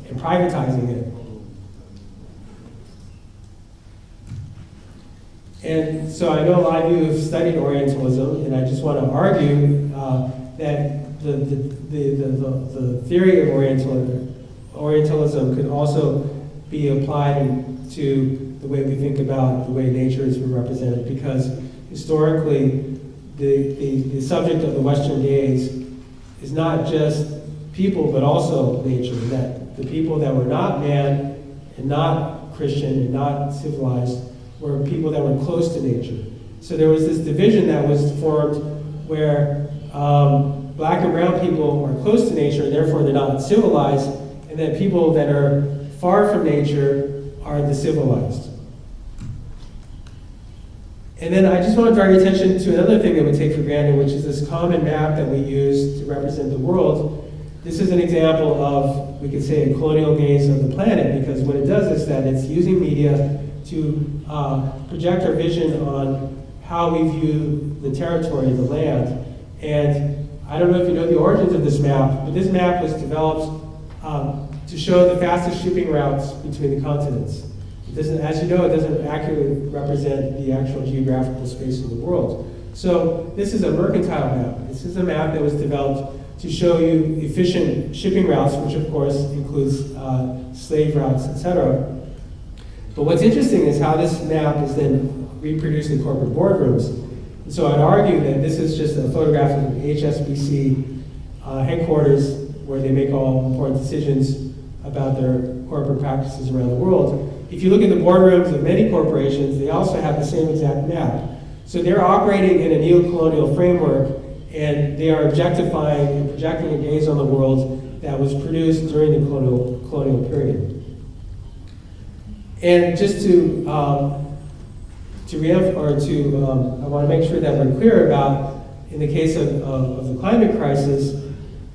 and privatizing it. And so I know a lot of you have studied Orientalism, and I just want to argue that the theory of Orientalism could also be applied to the way we think about the way nature is represented, because historically the subject of the Western gaze is not just people, but also nature, that the people that were not man and not Christian and not civilized were people that were close to nature. So there was this division that was formed where black and brown people are close to nature, and therefore they're not civilized, and then people that are far from nature are the civilized. And then I just want to draw your attention to another thing that we take for granted, which is this common map that we use to represent the world. This is an example of, we could say, a colonial gaze of the planet, because what it does is that it's using media to project our vision on how we view the territory, the land. And I don't know if you know the origins of this map, but this map was developed to show the fastest shipping routes between the continents. It doesn't, as you know, it doesn't accurately represent the actual geographical space of the world. So this is a mercantile map. This is a map that was developed to show you efficient shipping routes, which of course includes slave routes, etc. But what's interesting is how this map is then reproduced in corporate boardrooms. And so I'd argue that this is just a photograph of HSBC headquarters where they make all important decisions about their corporate practices around the world. If you look at the boardrooms of many corporations, they also have the same exact map. So they're operating in a neo-colonial framework, and they are objectifying and projecting a gaze on the world that was produced during the colonial period. And just I want to make sure that we're clear about, in the case of the climate crisis,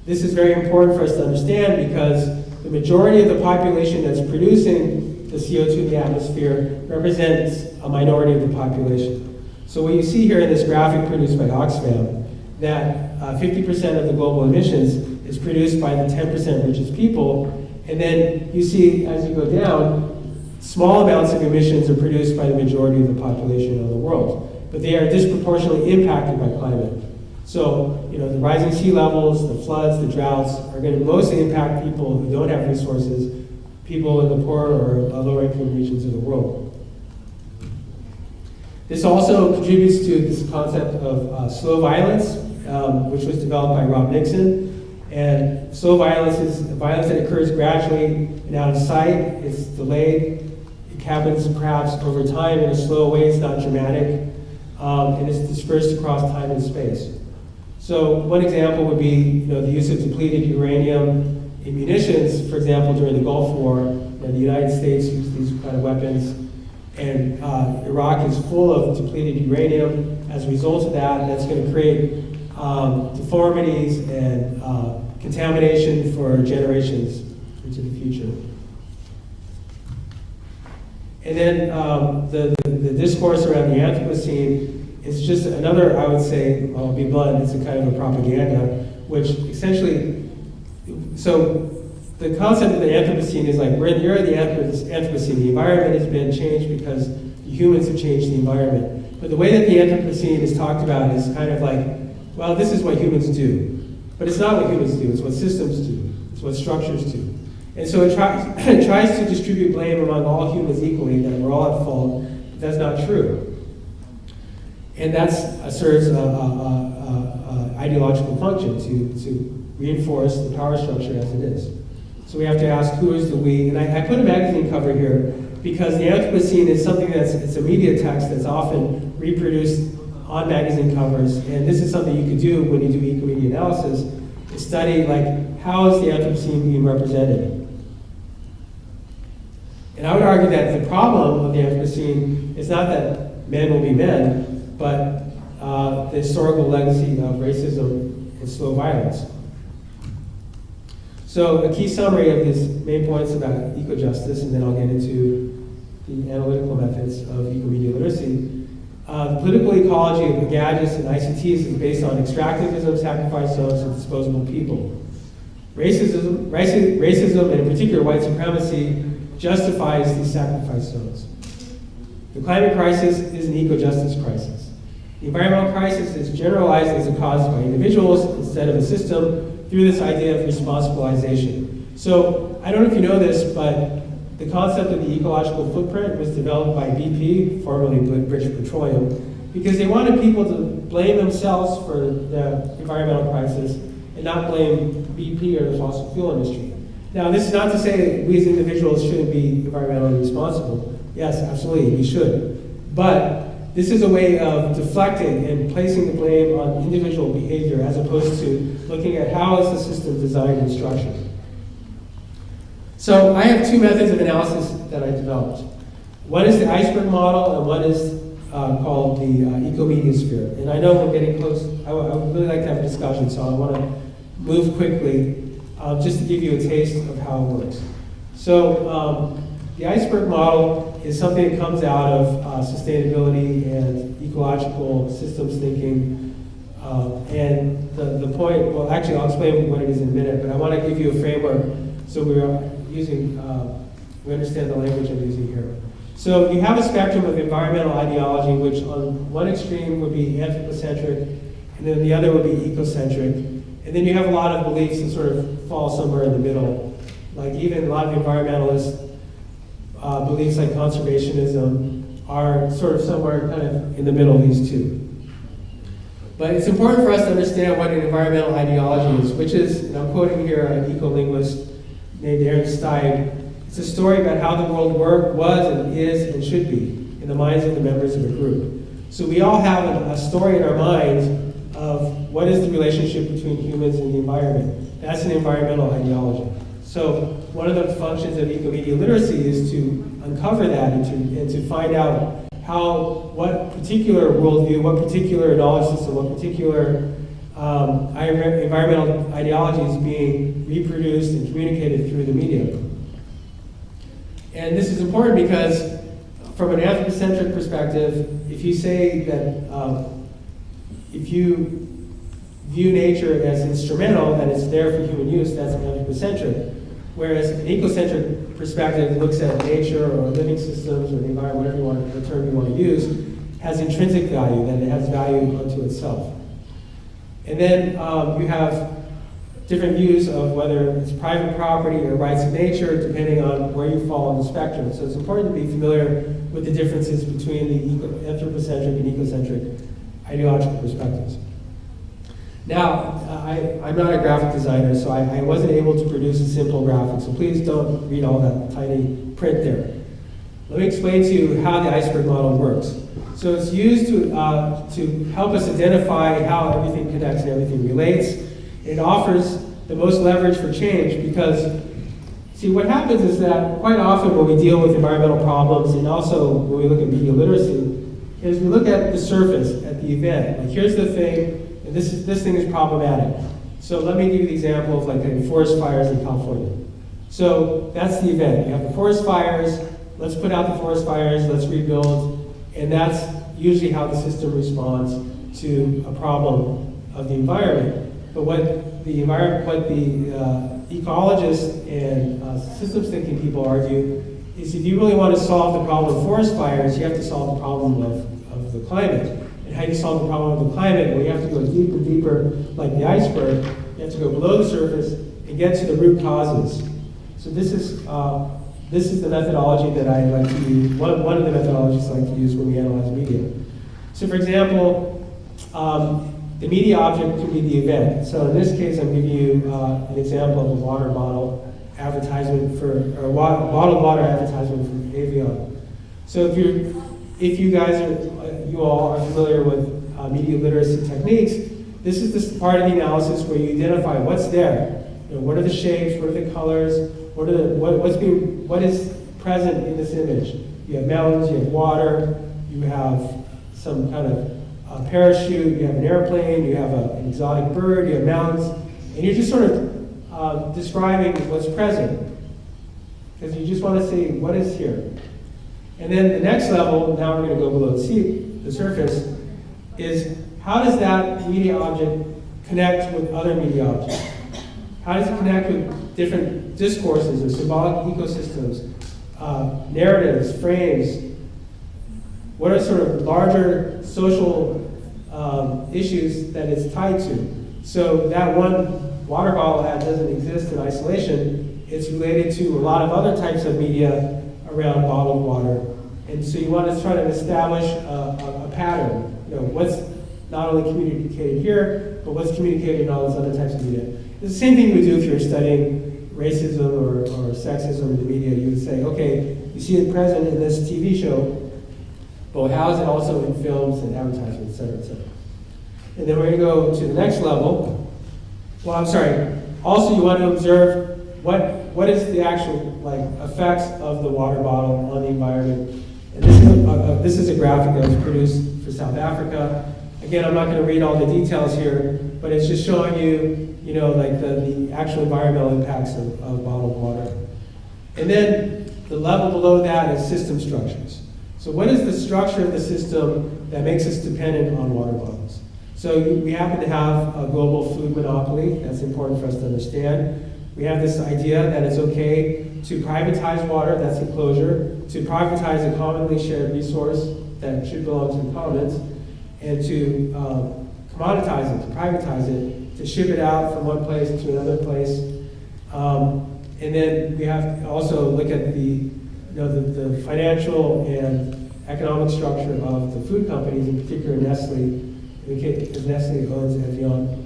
this is very important for us to understand, because the majority of the population that's producing the CO2 in the atmosphere represents a minority of the population. So what you see here in this graphic produced by Oxfam, that 50% of the global emissions is produced by the 10% richest people, and then you see, as you go down, small amounts of emissions are produced by the majority of the population of the world, but they are disproportionately impacted by climate. So, you know, the rising sea levels, the floods, the droughts are going to mostly impact people who don't have resources, people in the poor or lower income regions of the world. This also contributes to this concept of slow violence, which was developed by Rob Nixon. And slow violence is violence that occurs gradually and out of sight. It's delayed. It happens perhaps over time in a slow way. It's not dramatic. And it's dispersed across time and space. So one example would be, you know, the use of depleted uranium in munitions. For example, during the Gulf War, the United States used these kind of weapons, and Iraq is full of depleted uranium. As a result of that, that's going to create deformities and contamination for generations into the future. And then the discourse around the Anthropocene is just another, I would say, I'll be blunt, it's a kind of a propaganda, which essentially, so the concept of the Anthropocene is like, we're in the era of the Anthropocene. The environment has been changed because humans have changed the environment. But the way that the Anthropocene is talked about is kind of like, well, this is what humans do. But it's not what humans do, it's what systems do. It's what structures do. And so it tries to distribute blame among all humans equally, that we're all at fault. But that's not true. And that serves an ideological function to reinforce the power structure as it is. So we have to ask, who is the we? And I put a magazine cover here because the Anthropocene is something it's a media text that's often reproduced on magazine covers. And this is something you could do when you do ecomedia analysis, is study like, how is the Anthropocene being represented? And I would argue that the problem of the Anthropocene is not that men will be men, but the historical legacy of racism and slow violence. So a key summary of his main points about ecojustice, and then I'll get into the analytical methods of ecomedia literacy. The political ecology of gadgets and ICTs is based on extractivism, sacrifice zones, and disposable people. Racism, and in particular white supremacy, justifies these sacrifice zones. The climate crisis is an ecojustice crisis. The environmental crisis is generalized as a cause by individuals instead of a system through this idea of responsibilization. So I don't know if you know this, but the concept of the ecological footprint was developed by BP, formerly British Petroleum, because they wanted people to blame themselves for the environmental crisis and not blame BP or the fossil fuel industry. Now, this is not to say that we as individuals shouldn't be environmentally responsible. Yes, absolutely, we should. But this is a way of deflecting and placing the blame on individual behavior as opposed to looking at how is the system designed and structured. So I have two methods of analysis that I developed. One is the Iceberg model, and one is called the Ecomedia Sphere. And I know we're getting close. I would really like to have a discussion, so I want to move quickly just to give you a taste of how it works. So the Iceberg model is something that comes out of sustainability and ecological systems thinking. And the point, well, actually, I'll explain what it is in a minute, but I want to give you a framework so we understand the language I'm using here. So you have a spectrum of environmental ideology, which on one extreme would be anthropocentric, and then the other would be ecocentric. And then you have a lot of beliefs that sort of fall somewhere in the middle. Like even a lot of environmentalist beliefs like conservationism are sort of somewhere kind of in the middle of these two. But it's important for us to understand what an environmental ideology is, which is, and I'm quoting here an eco-linguist named Aaron Steig. It's a story about how the world was and is and should be in the minds of the members of a group. So we all have a story in our minds of what is the relationship between humans and the environment. That's an environmental ideology. So one of the functions of ecomedia literacy is to uncover that and to find out what particular worldview, what particular knowledge system, what particular environmental ideology is being reproduced and communicated through the media. And this is important because from an anthropocentric perspective, if you say that if you view nature as instrumental, that it's there for human use, that's anthropocentric. Whereas an ecocentric perspective looks at nature or living systems or the environment, whatever the term you want to use, has intrinsic value, that it has value unto itself. And then you have different views of whether it's private property or rights of nature, depending on where you fall on the spectrum. So it's important to be familiar with the differences between the anthropocentric and ecocentric ideological perspectives. Now, I'm not a graphic designer, so I wasn't able to produce a simple graphic, so please don't read all that tiny print there. Let me explain to you how the Iceberg model works. So it's used to help us identify how everything connects and everything relates. It offers the most leverage for change because, see, what happens is that quite often when we deal with environmental problems and also when we look at media literacy, is we look at the surface, at the event. Like, here's the thing, and this thing is problematic. So let me give you the example of like the forest fires in California. So that's the event. You have the forest fires, let's put out the forest fires, let's rebuild, and that's usually how the system responds to a problem of the environment. But what the ecologists and systems thinking people argue is if you really want to solve the problem of forest fires, you have to solve the problem of the climate. And how do you solve the problem of the climate? Well, you have to go deeper and deeper, like the iceberg. You have to go below the surface and get to the root causes. So this is the methodology that I like to use, one of the methodologies I like to use when we analyze media. So for example, the media object could be the event. So in this case, I'm giving you an example of a water bottle advertisement or bottled water advertisement from Avion. So if you all are familiar with media literacy techniques, this is the part of the analysis where you identify what's there. You know, what are the shapes? What are the colors? What is present in this image? You have mountains. You have water. You have some kind of parachute, you have an airplane, you have an exotic bird, you have mountains, and you're just sort of describing what's present, because you just want to see what is here. And then the next level, now we're going to go below the surface, is how does that media object connect with other media objects? How does it connect with different discourses or symbolic ecosystems, narratives, frames? What are sort of larger social issues that it's tied to? So that one water bottle ad doesn't exist in isolation. It's related to a lot of other types of media around bottled water. And so you want to try to establish a pattern. You know, what's not only communicated here, but what's communicated in all those other types of media. It's the same thing you would do if you're studying racism or sexism in the media. You would say, okay, you see it present in this TV show, but how is it also in films and advertisements, et cetera, et cetera. And then we're going to go to the next level. Well, I'm sorry. Also, you want to observe what is the actual effects of the water bottle on the environment. And this is a graphic that was produced for South Africa. Again, I'm not going to read all the details here, but it's just showing you, the actual environmental impacts of bottled water. And then the level below that is system structures. So what is the structure of the system that makes us dependent on water bottles? So we happen to have a global food monopoly. That's important for us to understand. We have this idea that it's okay to privatize water, that's Enclosure, to privatize a commonly shared resource that should belong to the commons, and to commoditize it, to privatize it, to ship it out from one place to another place. And then we have to also look at the financial and economic structure of the food companies, in particular Nestle, because Nestle owns Evian.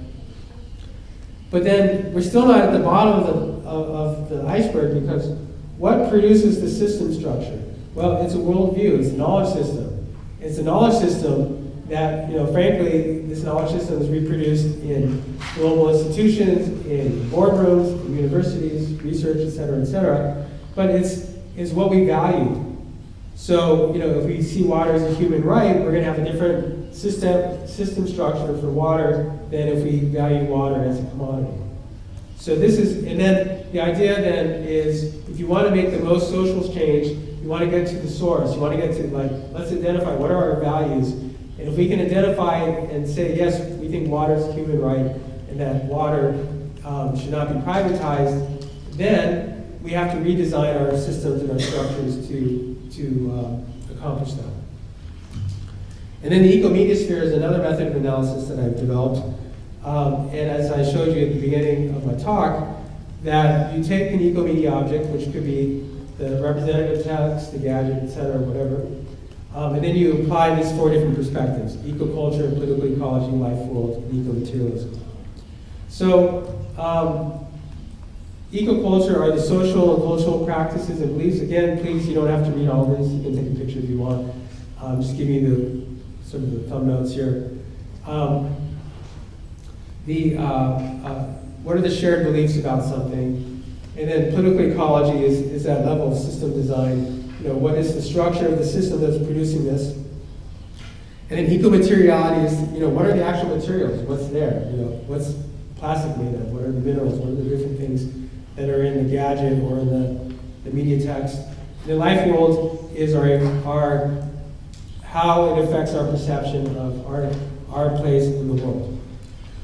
But then we're still not at the bottom of the iceberg, because what produces the system structure? Well, it's a worldview, it's a knowledge system. It's a knowledge system that, frankly, this knowledge system is reproduced in global institutions, in boardrooms, in universities, research, et cetera, but it's what we value. So, if we see water as a human right, we're going to have a different system structure for water than if we value water as a commodity. So and then the idea then is, if you want to make the most social change, you want to get to the source. You want to get to, let's identify what are our values. And if we can identify and say, yes, we think water is a human right, and that water should not be privatized, then we have to redesign our systems and our structures to accomplish that. And then the Ecomedia Sphere is another method of analysis that I've developed. And as I showed you at the beginning of my talk, that you take an ecomedia object, which could be the representative text, the gadget, et cetera, whatever, and then you apply these 4 different perspectives: ecoculture, political ecology, life world, and ecomaterialism. So, ecoculture are the social and cultural practices and beliefs. Again, please, you don't have to read all this. You can take a picture if you want. Just give me the thumb notes here. What are the shared beliefs about something? And then political ecology is that level of system design. What is the structure of the system that's producing this? And then ecomateriality is, what are the actual materials? What's there? What's plastic made of? What are the minerals? What are the different things that are in the gadget or in the media text? The life world is our how it affects our perception of our place in the world.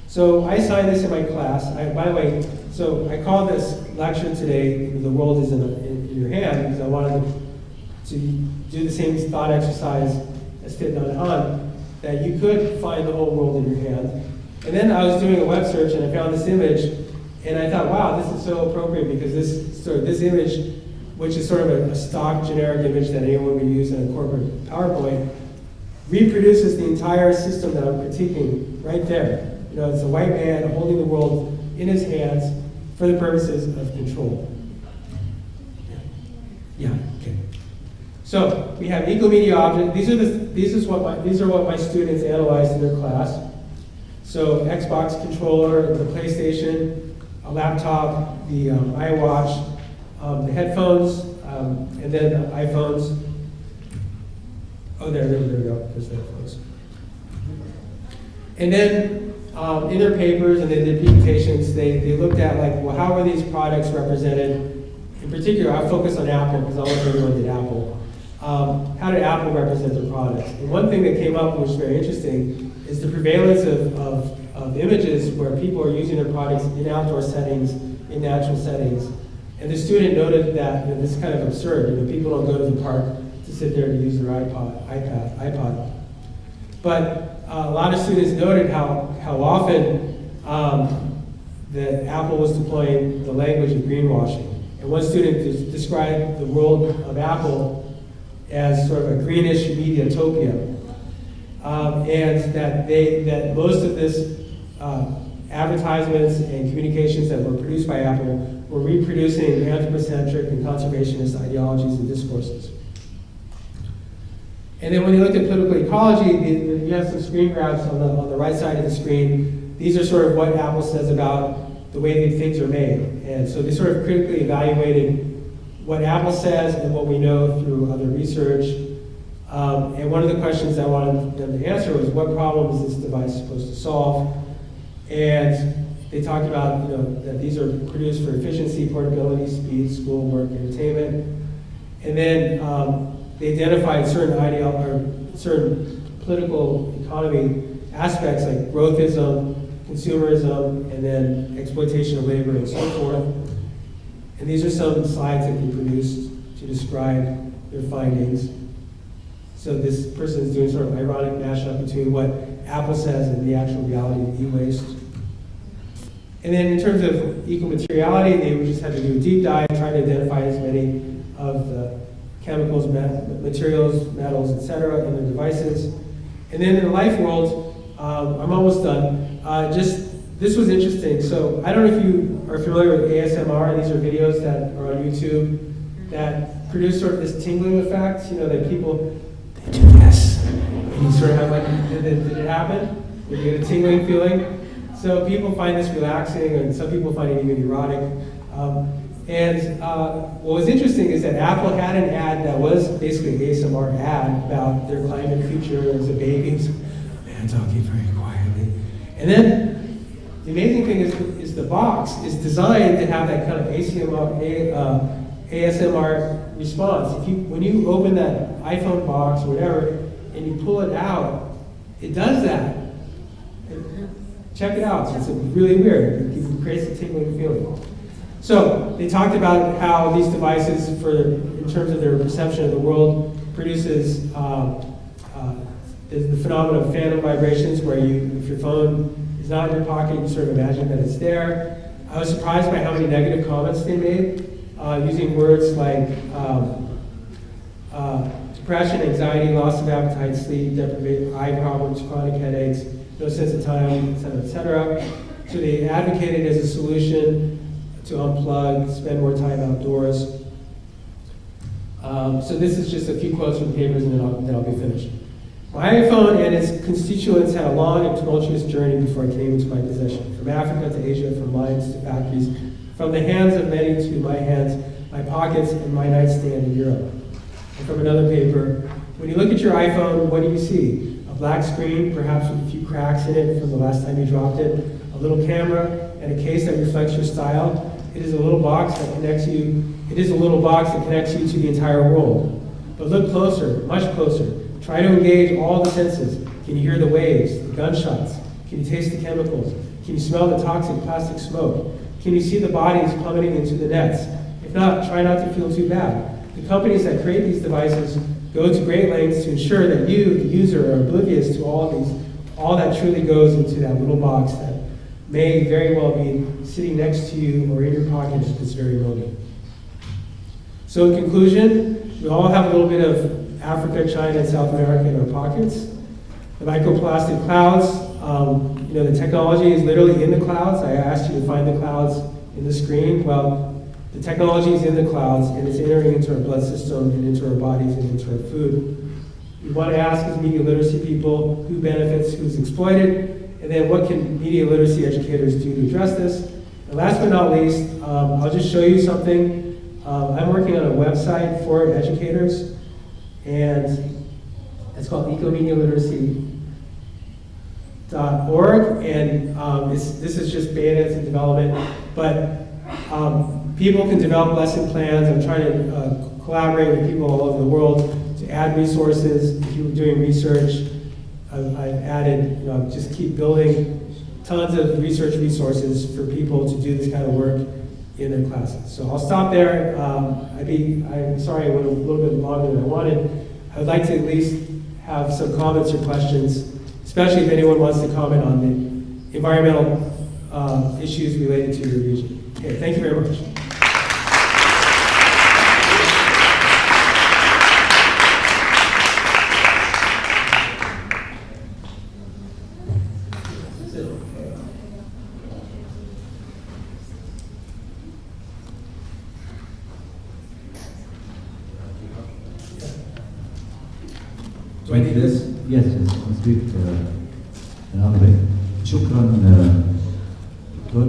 So I assigned this in my class. By the way, so I called this lecture today, "The World is in Your Hand," because I wanted to do the same thought exercise as Fit Nhan Han, that you could find the whole world in your hand. And then I was doing a web search and I found this image, and I thought, wow, this is so appropriate, because this image, which is sort of a stock generic image that anyone would use in a corporate PowerPoint, reproduces the entire system that I'm critiquing right there. It's a white man holding the world in his hands for the purposes of control. Yeah, okay. So we have ecomedia object. These are what my students analyzed in their class. So Xbox controller, the PlayStation, a laptop, the iWatch, the headphones, and then the iPhones. Oh, there we go. There's the headphones. And then in their papers, and they did presentations, they looked at how are these products represented? In particular, I focus on Apple because almost everyone did Apple. How did Apple represent their products? And one thing that came up, which is very interesting, is the prevalence of images where people are using their products in outdoor settings, in natural settings. And the student noted that this is kind of absurd. People don't go to the park to sit there to use their iPod. But a lot of students noted how often that Apple was deploying the language of greenwashing. And one student described the world of Apple as sort of a greenish mediatopia, and that most of this advertisements and communications that were produced by Apple were reproducing anthropocentric and conservationist ideologies and discourses. And then when you look at political ecology, you have some screen grabs on the right side of the screen. These are sort of what Apple says about the way that things are made. And so they sort of critically evaluated what Apple says and what we know through other research. And one of the questions I wanted them to answer was, what problem is this device supposed to solve? And they talked about, that these are produced for efficiency, portability, speed, school, work, entertainment. And then they identified certain political economy aspects like growthism, consumerism, and then exploitation of labor and so forth. And these are some slides that we produced to describe their findings. So this person is doing sort of ironic mashup between what Apple says and the actual reality of e-waste. And then in terms of eco-materiality, they just had to do a deep dive, try to identify as many of the chemicals, materials, metals, etc. in their devices. And then in the life world, I'm almost done. This was interesting. So I don't know if you are familiar with ASMR. These are videos that are on YouTube that produce sort of this tingling effect, that people, they do this. And you sort of have like, did it happen? Did you get a tingling feeling? So people find this relaxing, and some people find it even erotic. What was interesting is that Apple had an ad that was basically an ASMR ad about their climate future. There was a baby, man talking very quietly. And then the amazing thing is the box is designed to have that kind of ASMR response. When you open that iPhone box or whatever, and you pull it out, it does that. Check it out. It's really weird. It creates a tingling feeling. So they talked about how these devices, in terms of their perception of the world, produces the phenomenon of phantom vibrations, where if your phone is not in your pocket, you sort of imagine that it's there. I was surprised by how many negative comments they made, using words like depression, anxiety, loss of appetite, sleep deprivation, eye problems, chronic headaches, no sense of time, etc., etc. So they advocated as a solution to unplug, spend more time outdoors. So this is just a few quotes from papers, and then I'll be finished. My iPhone and its constituents had a long and tumultuous journey before it came into my possession. From Africa to Asia, from mines to factories, from the hands of many to my hands, my pockets, and my nightstand in Europe. And from another paper, when you look at your iPhone, what do you see? A black screen, perhaps with a few cracks in it from the last time you dropped it, a little camera, and a case that reflects your style. It is a little box that connects you. It is a little box that connects you to the entire world. But look closer, much closer. Try to engage all the senses. Can you hear the waves, the gunshots? Can you taste the chemicals? Can you smell the toxic plastic smoke? Can you see the bodies plummeting into the nets? If not, try not to feel too bad. The companies that create these devices go to great lengths to ensure that you, the user, are oblivious to all that truly goes into that little box that may very well be sitting next to you or in your pocket at this very moment. So in conclusion, we all have a little bit of Africa, China, and South America in our pockets. The microplastic clouds, the technology is literally in the clouds. I asked you to find the clouds in the screen. Well, the technology is in the clouds, and it's entering into our blood system and into our bodies and into our food. We want to ask as media literacy people who benefits, who's exploited, and then what can media literacy educators do to address this. And last but not least, I'll just show you something. I'm working on a website for educators, and it's called ecomedialiteracy.org, and this is just beta, it's in development, but people can develop lesson plans. I'm trying to collaborate with people all over the world to add resources. If you're doing research, I've added, just keep building tons of research resources for people to do this kind of work in their classes. So I'll stop there. I'm sorry I went a little bit longer than I wanted. I would like to at least have some comments or questions, especially if anyone wants to comment on the environmental issues related to your region. Okay, thank you very much. this? Yes, yes, I speak in Arabic. شكرا دكتور.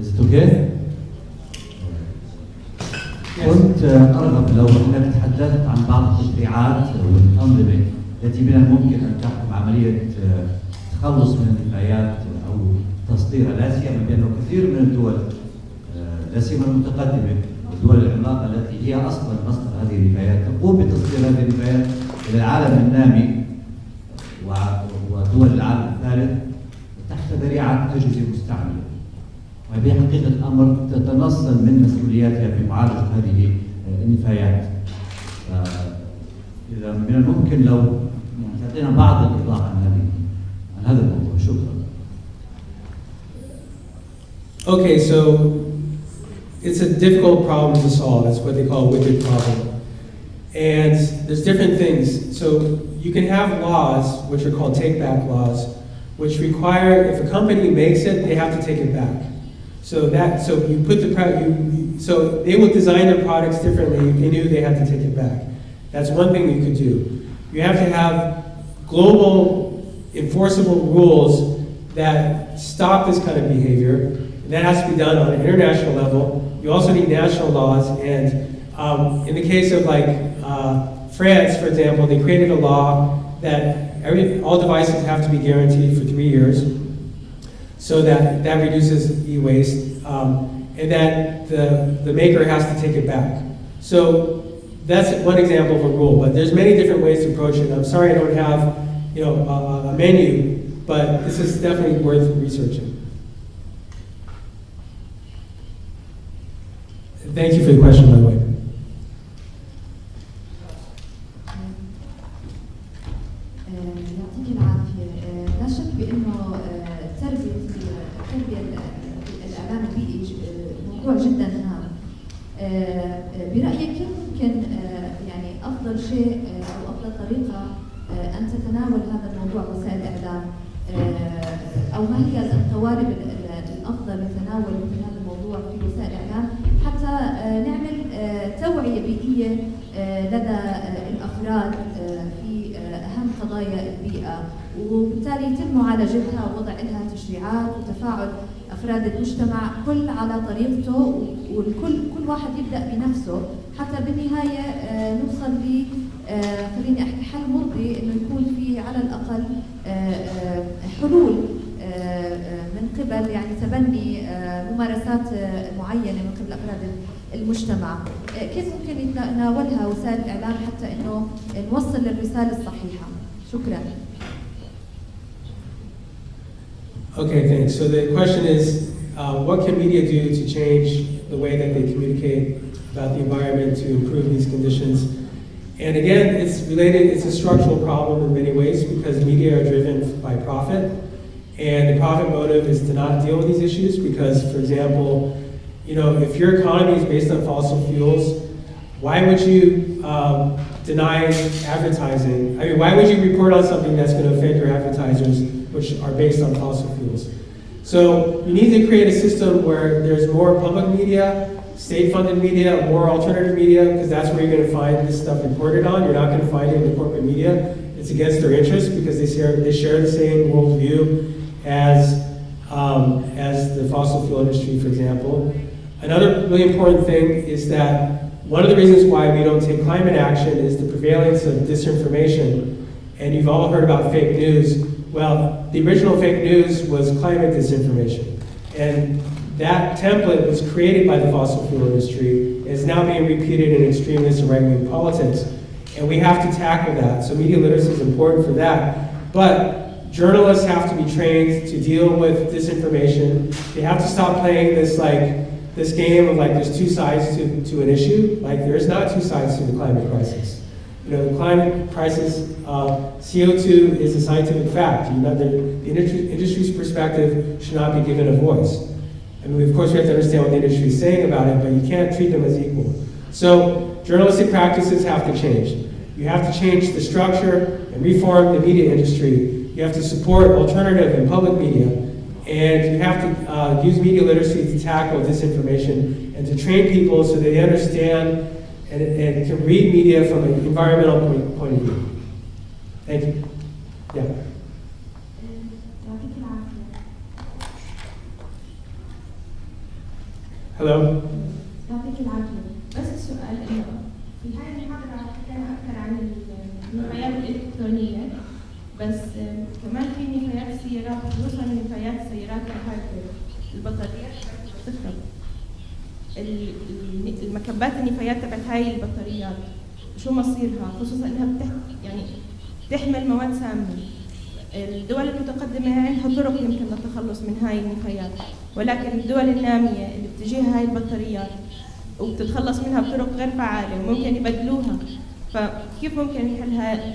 Is it okay? كنت أرغب لو أنك تحدثت عن بعض التشريعات والأنظمة التي من الممكن أن تحكم عملية تخلص من النفايات أو تصديرها، لا سيما بأنه كثير من الدول لا سيما المتقدمة والدول العملاقة التي هي أصلا مصدر هذه النفايات تقوم بتصدير هذه النفايات إلى العالم النامي ودول العالم الثالث تحت ذريعة أجهزة مستعملة. وبحقيقة الأمر تتنصل من مسؤولياتها في معالجة هذه النفايات. إذا من الممكن لو تعطينا بعض الإيضاح عن هذا الموضوع. شكرا. Okay, so it's a difficult problem to solve. It's what they call a wicked problem. And there's different things. So you can have laws, which are called take-back laws, which require, if a company makes it, they have to take it back. So you put the so they would design their products differently if they knew they had to take it back. That's one thing you could do. You have to have global enforceable rules that stop this kind of behavior. That has to be done on an international level. You also need national laws, and in the case of like France, for example, they created a law that all devices have to be guaranteed for 3 years, so that reduces e-waste, and that the maker has to take it back. So that's one example of a rule, but there's many different ways to approach it. I'm sorry I don't have a menu, but this is definitely worth researching. Thank you for the question, by the way. يعطيك العافية. لا شك بأنه تربية الإعلام البيئي موضوع جدا هام. برأيك كيف ممكن يعني أفضل شيء أو أفضل طريقة أن تتناول هذا الموضوع وسائل الإعلام، أو ما هي القوالب الأفضل لتناول مثل هذا الموضوع في وسائل الإعلام حتى نعمل توعية بيئية لدى الأفراد في أهم قضايا البيئة، وبالتالي يتم معالجتها ووضع لها تشريعات وتفاعل أفراد المجتمع كل على طريقته، وكل واحد يبدأ بنفسه حتى بالنهاية نوصل ل خليني أحكي حل مرضي، إنه يكون في على الأقل حلول من قبل يعني تبني ممارسات معينة من قبل أفراد المجتمع. كيف ممكن يتناولها وسائل الإعلام حتى إنه نوصل للرسالة الصحيحة؟ شكرا. Okay, thanks. So the question is, what can media do to change the way that they communicate about the environment to improve these conditions? And again, it's related, it's a structural problem in many ways because media are driven by profit. And the profit motive is to not deal with these issues because, for example, if your economy is based on fossil fuels, why would you deny advertising? I mean, why would you report on something that's going to offend your advertisers, which are based on fossil fuels? So you need to create a system where there's more public media, state-funded media, more alternative media, because that's where you're going to find this stuff reported on. You're not going to find it in the corporate media. It's against their interests because they share the same worldview as the fossil fuel industry, for example. Another really important thing is that one of the reasons why we don't take climate action is the prevalence of disinformation. And you've all heard about fake news. Well, the original fake news was climate disinformation. And that template was created by the fossil fuel industry and is now being repeated in extremist and right-wing politics. And we have to tackle that. So media literacy is important for that. But journalists have to be trained to deal with disinformation. They have to stop playing this game of there's two sides to an issue. There is not two sides to the climate crisis. The climate crisis, CO2 is a scientific fact. The industry's perspective should not be given a voice. I mean, of course, we have to understand what the industry is saying about it, but you can't treat them as equal. So journalistic practices have to change. You have to change the structure and reform the media industry. You have to support alternative and public media. And you have to use media literacy to tackle disinformation and to train people so that they understand and can read media from an environmental point of view. Thank you. Yeah. Hello. يعطيك العافية. بس السؤال إنه في هاي المحاضرة حكينا أكثر عن النفايات الإلكترونية، بس كمان في نفايات السيارات، خصوصا نفايات السيارات هاي البطاريات بتخرب. المكبات النفايات تبعت هاي البطاريات شو مصيرها؟ خصوصا إنها يعني تحمل مواد سامة. الدول المتقدمة عندها طرق يمكن للتخلص من هاي النفايات، ولكن الدول النامية اللي بتجيها هاي البطاريات وبتتخلص منها بطرق غير فعالة وممكن يبدلوها، فكيف ممكن نحلها؟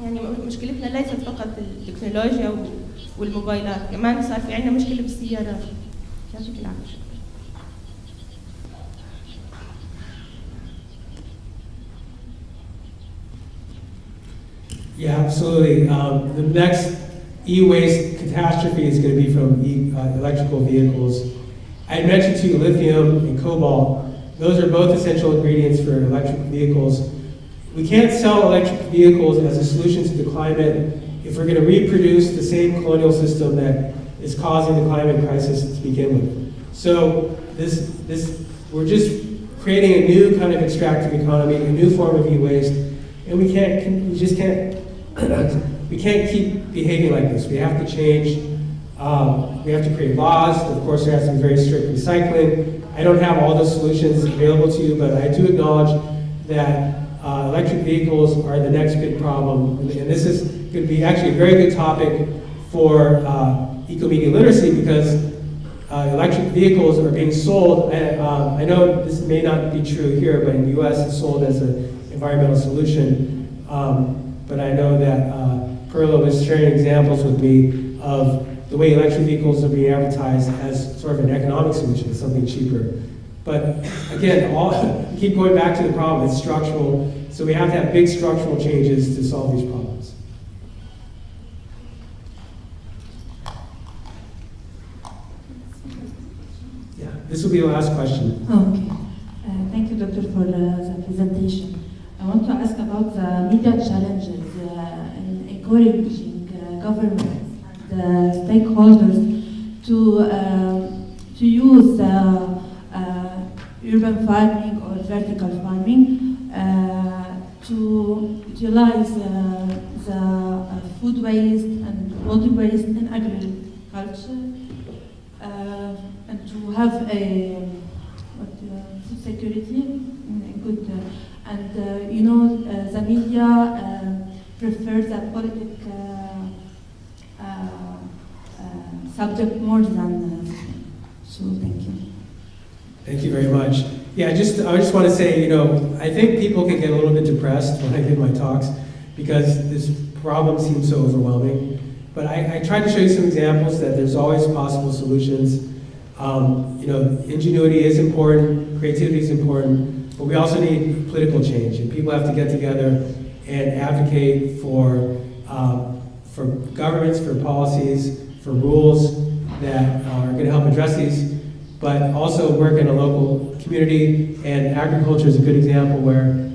يعني مشكلتنا ليست فقط التكنولوجيا والموبايلات، كمان صار في عندنا مشكلة بالسيارات. يعطيك العافية. Yeah, absolutely. The next e-waste catastrophe is going to be from electrical vehicles. I had mentioned to you lithium and cobalt. Those are both essential ingredients for electric vehicles. We can't sell electric vehicles as a solution to the climate if we're going to reproduce the same colonial system that is causing the climate crisis to begin with. So we're just creating a new kind of extractive economy, a new form of e-waste, and we just can't keep behaving like this. We have to change. We have to create laws. Of course, there has to be very strict recycling. I don't have all the solutions available to you, but I do acknowledge that electric vehicles are the next big problem. And this is going to be actually a very good topic for ecomedia literacy, because electric vehicles are being sold. I know this may not be true here, but in the US it's sold as an environmental solution. But I know that Perla was sharing examples with me of the way electric vehicles are being advertised as sort of an economic solution, something cheaper. But again, keep going back to the problem, it's structural, so we have to have big structural changes to solve these problems. Yeah, this will be the last question. Okay. Thank you, Doctor, for the presentation. I want to ask about the media challenges in encouraging governments and stakeholders to use urban farming or vertical farming to utilize the food waste and water waste in agriculture and to have a food security good. And you know, the media prefers a politic subject more than so. Thank you. Thank you very much. Yeah, I just want to say, I think people can get a little bit depressed when I give my talks because this problem seems so overwhelming. But I tried to show you some examples that there's always possible solutions. Ingenuity is important, creativity is important, but we also need political change, and people have to get together and advocate for governments, for policies, for rules that are going to help address these, but also work in a local community. And agriculture is a good example where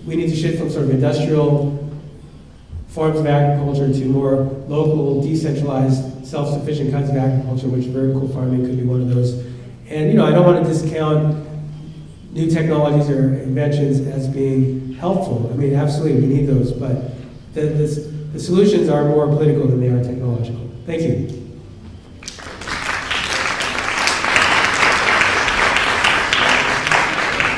we need to shift from sort of industrial forms of agriculture to more local, decentralized, self-sufficient kinds of agriculture, which vertical farming could be one of those. And I don't want to discount new technologies or inventions as being helpful. I mean, absolutely, we need those, but the solutions are more political than they are technological. Thank you.